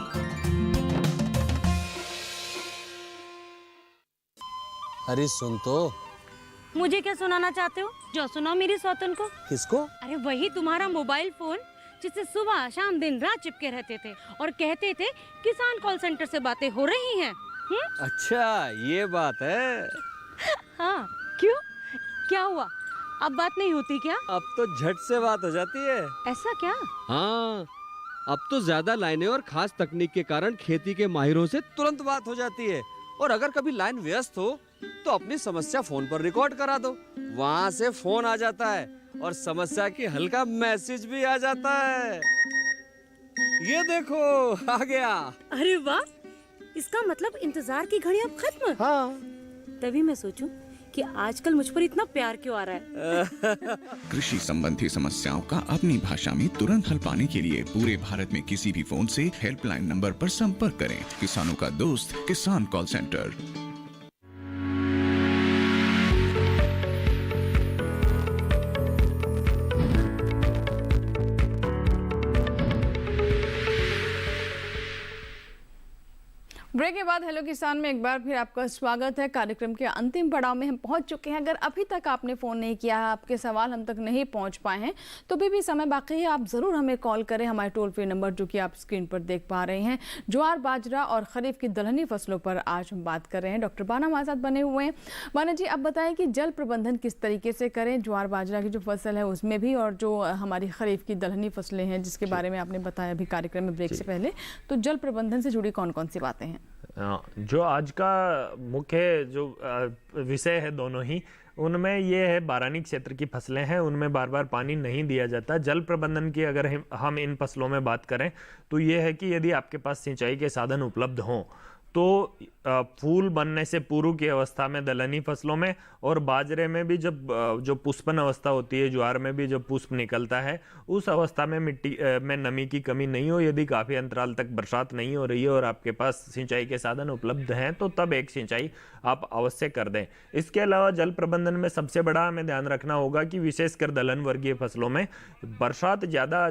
अरे सुन तो। मुझे क्या सुनाना चाहते हो? जो सुनाओ मेरी सौतन को। किसको? अरे वही तुम्हारा मोबाइल फोन जिससे सुबह शाम दिन रात चिपके रहते थे और कहते थे किसान कॉल सेंटर से बातें हो रही हैं। अच्छा ये बात है। हाँ क्यों, क्या हुआ? अब बात नहीं होती क्या? अब तो झट से बात हो जाती है। ऐसा क्या? हाँ, अब तो ज्यादा लाइनें और खास तकनीक के कारण खेती के माहिरों से तुरंत बात हो जाती है। और अगर कभी लाइन व्यस्त हो तो अपनी समस्या फोन पर रिकॉर्ड करा दो, वहाँ से फोन आ जाता है और समस्या की हल का मैसेज भी आ जाता है। ये देखो आ गया। अरे वाह, इसका मतलब इंतजार की घड़ी अब खत्म। हाँ। तभी मैं सोचूं कि आजकल मुझ पर इतना प्यार क्यों आ रहा है। कृषि संबंधी समस्याओं का अपनी भाषा में तुरंत हल पाने के लिए पूरे भारत में किसी भी फोन से हेल्पलाइन नंबर पर संपर्क करें। किसानों का दोस्त किसान कॉल सेंटर। ब्रेक के बाद हेलो किसान में एक बार फिर आपका स्वागत है। कार्यक्रम के अंतिम पड़ाव में हम पहुंच चुके हैं। अगर अभी तक आपने फ़ोन नहीं किया है, आपके सवाल हम तक नहीं पहुंच पाए हैं, तो भी समय बाकी है। आप ज़रूर हमें कॉल करें। हमारे टोल फ्री नंबर जो कि आप स्क्रीन पर देख पा रहे हैं। ज्वार, बाजरा और खरीफ की दलहनी फसलों पर आज हम बात कर रहे हैं। डॉक्टर बाना हमारे साथ बने हुए हैं। बाना जी, अब बताएं कि जल प्रबंधन किस तरीके से करें ज्वार बाजरा की जो फसल है उसमें भी, और जो हमारी खरीफ की दलहनी फसलें हैं जिसके बारे में आपने बताया अभी कार्यक्रम में ब्रेक से पहले, तो जल प्रबंधन से जुड़ी कौन कौन सी बातें हैं? जो आज का मुख्य जो विषय है दोनों ही, उनमें ये है बारानी क्षेत्र की फसलें हैं, उनमें बार बार पानी नहीं दिया जाता। जल प्रबंधन की अगर हम इन फसलों में बात करें तो ये है कि यदि आपके पास सिंचाई के साधन उपलब्ध हों तो फूल बनने से पूर्व की अवस्था में दलहनी फसलों में और बाजरे में भी जब जो पुष्पन अवस्था होती है, ज्वार में भी जब पुष्प निकलता है, उस अवस्था में मिट्टी में नमी की कमी नहीं हो, यदि काफ़ी अंतराल तक बरसात नहीं हो रही है और आपके पास सिंचाई के साधन उपलब्ध हैं, तो तब एक सिंचाई आप अवश्य कर दें। इसके अलावा जल प्रबंधन में सबसे बड़ा हमें ध्यान रखना होगा कि विशेषकर दलहन वर्गीय फसलों में बरसात ज़्यादा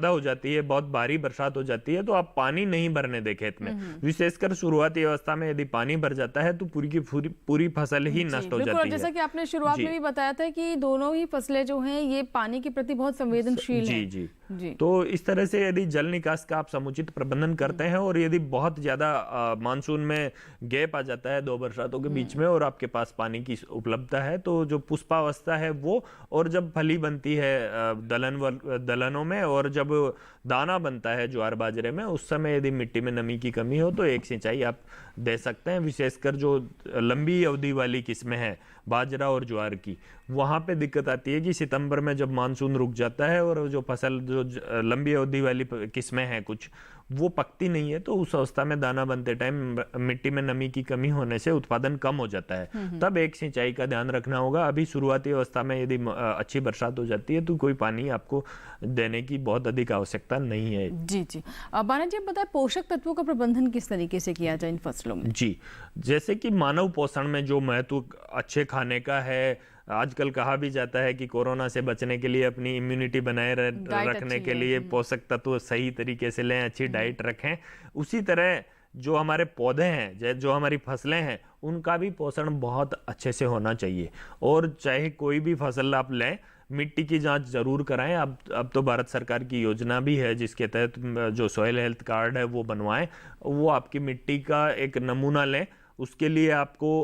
हो जाती है, बहुत भारी बरसात हो जाती है, तो आप पानी नहीं भरने दें खेत में। विशेषकर शुरुआती अवस्था में यदि पानी भर जाता है तो पूरी फसल ही नष्ट हो जाती है। जैसा कि आपने शुरुआत में भी बताया था कि दोनों ही फसलें जो हैं ये पानी के प्रति बहुत संवेदनशील हैं। जी। तो इस तरह से यदि जल निकास का आप समुचित प्रबंधन करते हैं और यदि बहुत ज्यादा मानसून में गैप आ जाता है दो बरसातों के बीच में और आपके पास पानी की उपलब्धता है, तो जो पुष्पावस्था है वो, और जब फली बनती है दलहनों में और जब दाना बनता है ज्वार बाजरे में, उस समय यदि मिट्टी में नमी की कमी हो तो एक सिंचाई आप दे सकते हैं। विशेषकर जो लंबी अवधि वाली किस्में हैं बाजरा और ज्वार की, वहाँ पे दिक्कत आती है कि सितंबर में जब मानसून रुक जाता है और जो फसल जो लंबी अवधि वाली किस्में हैं कुछ, वो पकती नहीं है, तो उस अवस्था में दाना बनते टाइम मिट्टी में नमी की कमी होने से उत्पादन कम हो जाता है। तब एक सिंचाई का ध्यान रखना होगा। अभी शुरुआती अवस्था में यदि अच्छी बरसात हो जाती है तो कोई पानी आपको देने की बहुत अधिक आवश्यकता नहीं है। जी। बाना जी, बताए पोषक तत्वों का प्रबंधन किस तरीके से किया जाए इन फसलों में? जी, जैसे कि मानव पोषण में जो महत्व अच्छे खाने का है, आजकल कहा भी जाता है कि कोरोना से बचने के लिए अपनी इम्यूनिटी बनाए रखने के लिए पोषक तत्व सही तरीके से लें, अच्छी डाइट रखें। उसी तरह जो हमारे पौधे हैं, जो हमारी फसलें हैं, उनका भी पोषण बहुत अच्छे से होना चाहिए। और चाहे कोई भी फसल आप लें, मिट्टी की जांच जरूर कराएं। अब तो भारत सरकार की योजना भी है जिसके तहत जो सॉइल हेल्थ कार्ड है वो बनवाएं। वो आपकी मिट्टी का एक नमूना लें। उसके लिए आपको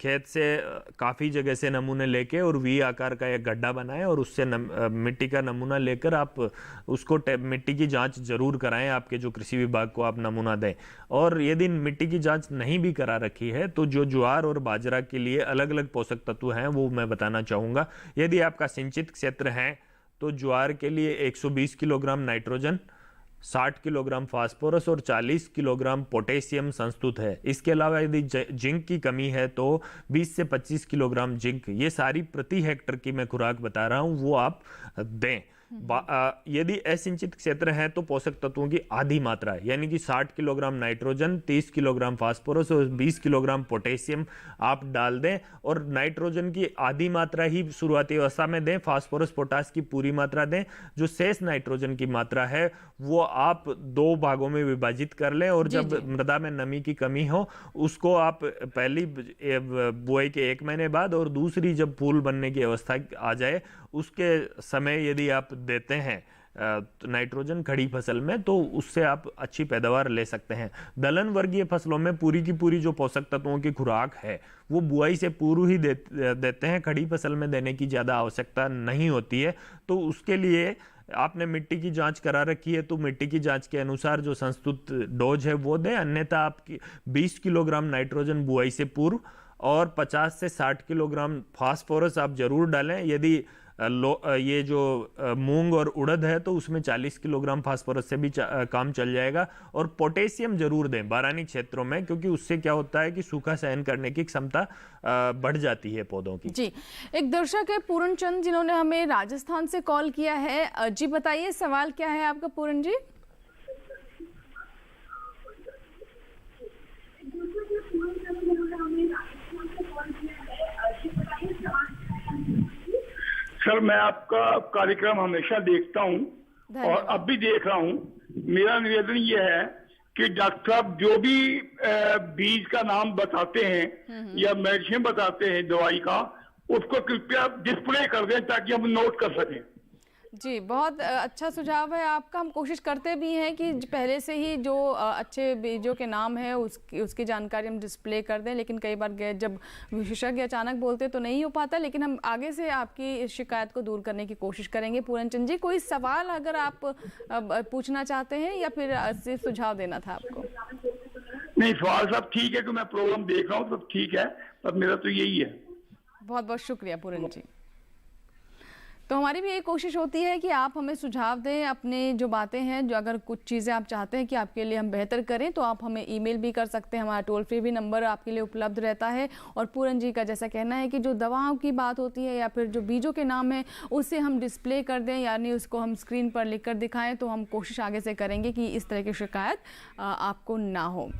खेत से काफ़ी जगह से नमूने लेके और वी आकार का एक गड्ढा बनाएं और उससे मिट्टी का नमूना लेकर आप उसको मिट्टी की जांच जरूर कराएं। आपके जो कृषि विभाग को आप नमूना दें। और यदि मिट्टी की जांच नहीं भी करा रखी है तो जो ज्वार और बाजरा के लिए अलग अलग पोषक तत्व हैं वो मैं बताना चाहूँगा। यदि आपका सिंचित क्षेत्र है तो ज्वार के लिए 120 किलोग्राम नाइट्रोजन, 60 किलोग्राम फास्फोरस और 40 किलोग्राम पोटेशियम संस्तुत है। इसके अलावा यदि जिंक की कमी है तो 20 से 25 किलोग्राम जिंक, ये सारी प्रति हेक्टर की मैं खुराक बता रहा हूँ, वो आप दें। यदि असिंचित क्षेत्र है तो पोषक तत्वों की आधी मात्रा है, यानी कि 60 किलोग्राम नाइट्रोजन, 30 किलोग्राम फास्फोरस और 20 किलोग्राम पोटेशियम आप डाल दें। और नाइट्रोजन की आधी मात्रा ही शुरुआती अवस्था में दें, फास्फोरस पोटास की पूरी मात्रा दें। जो शेष नाइट्रोजन की मात्रा है वो आप 2 भागों में विभाजित कर लें, और जब मृदा में नमी की कमी हो उसको आप पहली बुआई के 1 महीने बाद और दूसरी जब फूल बनने की अवस्था आ जाए उसके समय यदि आप देते हैं नाइट्रोजन खड़ी फसल में, तो उससे आप अच्छी पैदावार ले सकते हैं। दलहन वर्गीय फसलों में पूरी की पूरी जो पोषक तत्वों की खुराक है वो बुआई से पूर्व ही देते हैं, खड़ी फसल में देने की ज़्यादा आवश्यकता नहीं होती है। तो उसके लिए आपने मिट्टी की जांच करा रखी है तो मिट्टी की जांच के अनुसार जो संस्तुत डोज है वो दें, अन्यथा आपकी 20 किलोग्राम नाइट्रोजन बुआई से पूर्व और 50 से 60 किलोग्राम फास्फोरस आप जरूर डालें। यदि ये जो मूंग और उड़द है तो उसमें 40 किलोग्राम फास्फोरस से भी काम चल जाएगा। और पोटेशियम जरूर दें बारानी क्षेत्रों में, क्योंकि उससे क्या होता है कि सूखा सहन करने की क्षमता बढ़ जाती है पौधों की। जी, एक दर्शक है पूर्ण चंद जिन्होंने हमें राजस्थान से कॉल किया है। जी बताइए सवाल क्या है आपका पूर्ण जी? सर मैं आपका कार्यक्रम हमेशा देखता हूं और अब भी देख रहा हूं। मेरा निवेदन ये है कि डॉक्टर साहब जो भी बीज का नाम बताते हैं या मेडिसिन बताते हैं दवाई का, उसको कृपया डिस्प्ले कर दें ताकि हम नोट कर सकें। जी, बहुत अच्छा सुझाव है आपका। हम कोशिश करते भी हैं कि पहले से ही जो अच्छे बीजों के नाम है उसकी जानकारी हम डिस्प्ले कर दें, लेकिन कई बार जब विशेषज्ञ अचानक बोलते तो नहीं हो पाता। लेकिन हम आगे से आपकी इस शिकायत को दूर करने की कोशिश करेंगे। पूरनचंद जी, कोई सवाल अगर आप पूछना चाहते हैं या फिर सिर्फ सुझाव देना था आपको? नहीं, सवाल सब ठीक है कि मैं प्रोग्राम देख रहा हूँ, सब ठीक है, पर मेरा तो यही है। बहुत बहुत शुक्रिया पूरन जी। तो हमारी भी ये कोशिश होती है कि आप हमें सुझाव दें, अपने जो बातें हैं, जो अगर कुछ चीज़ें आप चाहते हैं कि आपके लिए हम बेहतर करें तो आप हमें ईमेल भी कर सकते हैं। हमारा टोल फ्री भी नंबर आपके लिए उपलब्ध रहता है। और पूरन जी का जैसा कहना है कि जो दवाओं की बात होती है या फिर जो बीजों के नाम है उसे हम डिस्प्ले कर दें, यानी उसको हम स्क्रीन पर लिख कर दिखाएँ, तो हम कोशिश आगे से करेंगे कि इस तरह की शिकायत आपको ना हो।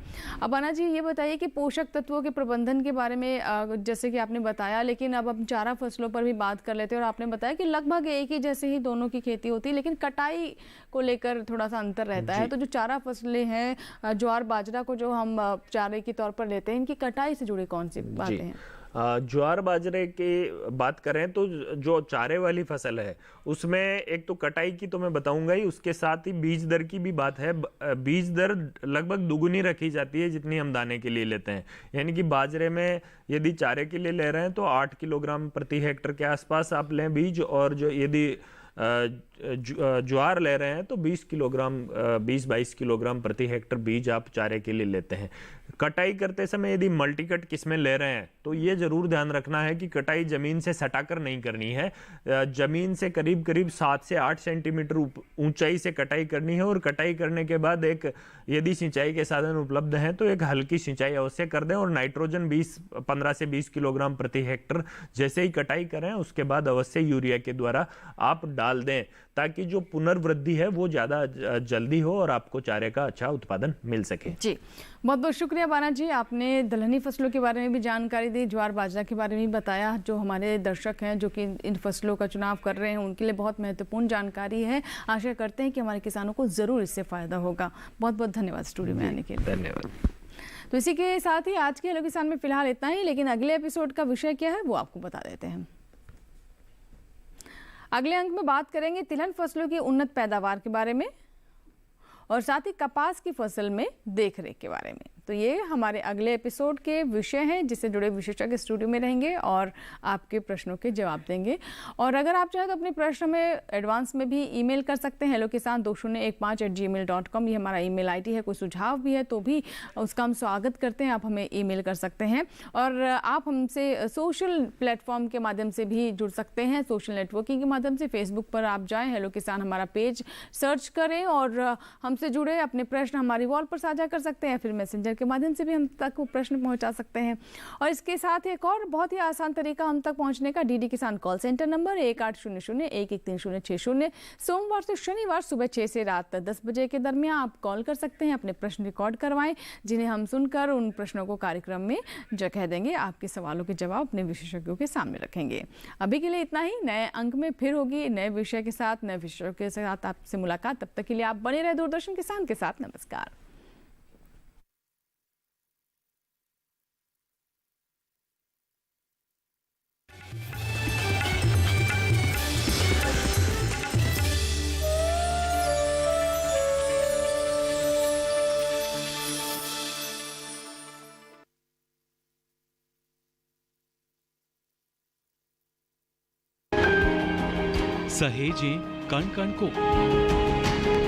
अब अना जी ये बताइए कि पोषक तत्वों के प्रबंधन के बारे में जैसे कि आपने बताया, लेकिन अब हम चारा फसलों पर भी बात कर लेते हैं। और आपने बताया कि लगभग एक ही जैसे ही दोनों की खेती होती है, लेकिन कटाई को लेकर थोड़ा सा अंतर रहता है। तो जो चारा फसलें हैं, ज्वार बाजरा को जो हम चारे के तौर पर लेते हैं, इनकी कटाई से जुड़ी कौन सी बातें हैं? ज्वार बाजरे की बात करें तो जो चारे वाली फसल है उसमें एक तो कटाई की तो मैं बताऊंगा ही, उसके साथ ही बीज दर की भी बात है। बीज दर लगभग दुगुनी रखी जाती है जितनी हम दाने के लिए लेते हैं। यानी कि बाजरे में यदि चारे के लिए ले रहे हैं तो 8 किलोग्राम प्रति हेक्टर के आसपास आप लें बीज, और जो यदि ज्वार ले रहे हैं तो 20-22 किलोग्राम प्रति हेक्टर बीज आप चारे के लिए लेते हैं। कटाई करते समय यदि मल्टीकट किस्में ले रहे हैं तो ये जरूर ध्यान रखना है कि कटाई जमीन से सटाकर नहीं करनी है। जमीन से करीब करीब 7 से 8 सेंटीमीटर ऊंचाई से कटाई करनी है। और कटाई करने के बाद एक यदि सिंचाई के साधन उपलब्ध हैं तो एक हल्की सिंचाई अवश्य कर दें। और नाइट्रोजन 15 से 20 किलोग्राम प्रति हेक्टर जैसे ही कटाई करें उसके बाद अवश्य यूरिया के द्वारा आप डाल दें, ताकि जो पुनर्वृद्धि है वो ज़्यादा जल्दी हो और आपको चारे का अच्छा उत्पादन मिल सके। जी, बहुत बहुत शुक्रिया बाना जी। आपने दलहनी फसलों के बारे में भी जानकारी दी, ज्वार बाजरा के बारे में भी बताया। जो हमारे दर्शक हैं जो कि इन फसलों का चुनाव कर रहे हैं उनके लिए बहुत महत्वपूर्ण जानकारी है। आशा करते हैं कि हमारे किसानों को ज़रूर इससे फ़ायदा होगा। बहुत बहुत धन्यवाद स्टूडियो में आने के लिए। धन्यवाद। तो इसी के साथ ही आज के हेलो किसान में फिलहाल इतना ही, लेकिन अगले एपिसोड का विषय क्या है वो आपको बता देते हैं। अगले अंक में बात करेंगे तिलहन फसलों की उन्नत पैदावार के बारे में और साथ ही कपास की फसल में देखरेख के बारे में। तो ये हमारे अगले एपिसोड के विषय हैं जिससे जुड़े विशेषज्ञ स्टूडियो में रहेंगे और आपके प्रश्नों के जवाब देंगे। और अगर आप चाहें तो अपने प्रश्न में एडवांस में भी ईमेल कर सकते हैं hellokisan2015@gmail.com। ये हमारा ईमेल आईडी है। कोई सुझाव भी है तो भी उसका हम स्वागत करते हैं, आप हमें ईमेल कर सकते हैं। और आप हमसे सोशल प्लेटफॉर्म के माध्यम से भी जुड़ सकते हैं, सोशल नेटवर्किंग के माध्यम से। फेसबुक पर आप जाएँ, हेलो किसान हमारा पेज सर्च करें और हमसे जुड़े, अपने प्रश्न हमारी वॉल पर साझा कर सकते हैं, फिर मैसेंजर मैसेंजर के माध्यम से भी हम तक वो प्रश्न पहुंचा सकते हैं। और इसके साथ एक और बहुत ही आसान तरीका हम तक पहुंचने का, डीडी किसान कॉल सेंटर नंबर 1800-113060। सोमवार से शनिवार सुबह 6 से रात 10 बजे के दरमियान आप कॉल कर सकते हैं, अपने प्रश्न रिकॉर्ड करवाएं, जिन्हें हम सुनकर उन प्रश्नों को कार्यक्रम में जगह देंगे, आपके सवालों के जवाब अपने विशेषज्ञों के सामने रखेंगे। अभी के लिए इतना ही। नए अंक में फिर होगी नए विषय के साथ, नए विषयों के साथ आपसे मुलाकात। तब तक के लिए आप बने रहे दूरदर्शन किसान के साथ। नमस्कार। सहेजें कण कण को।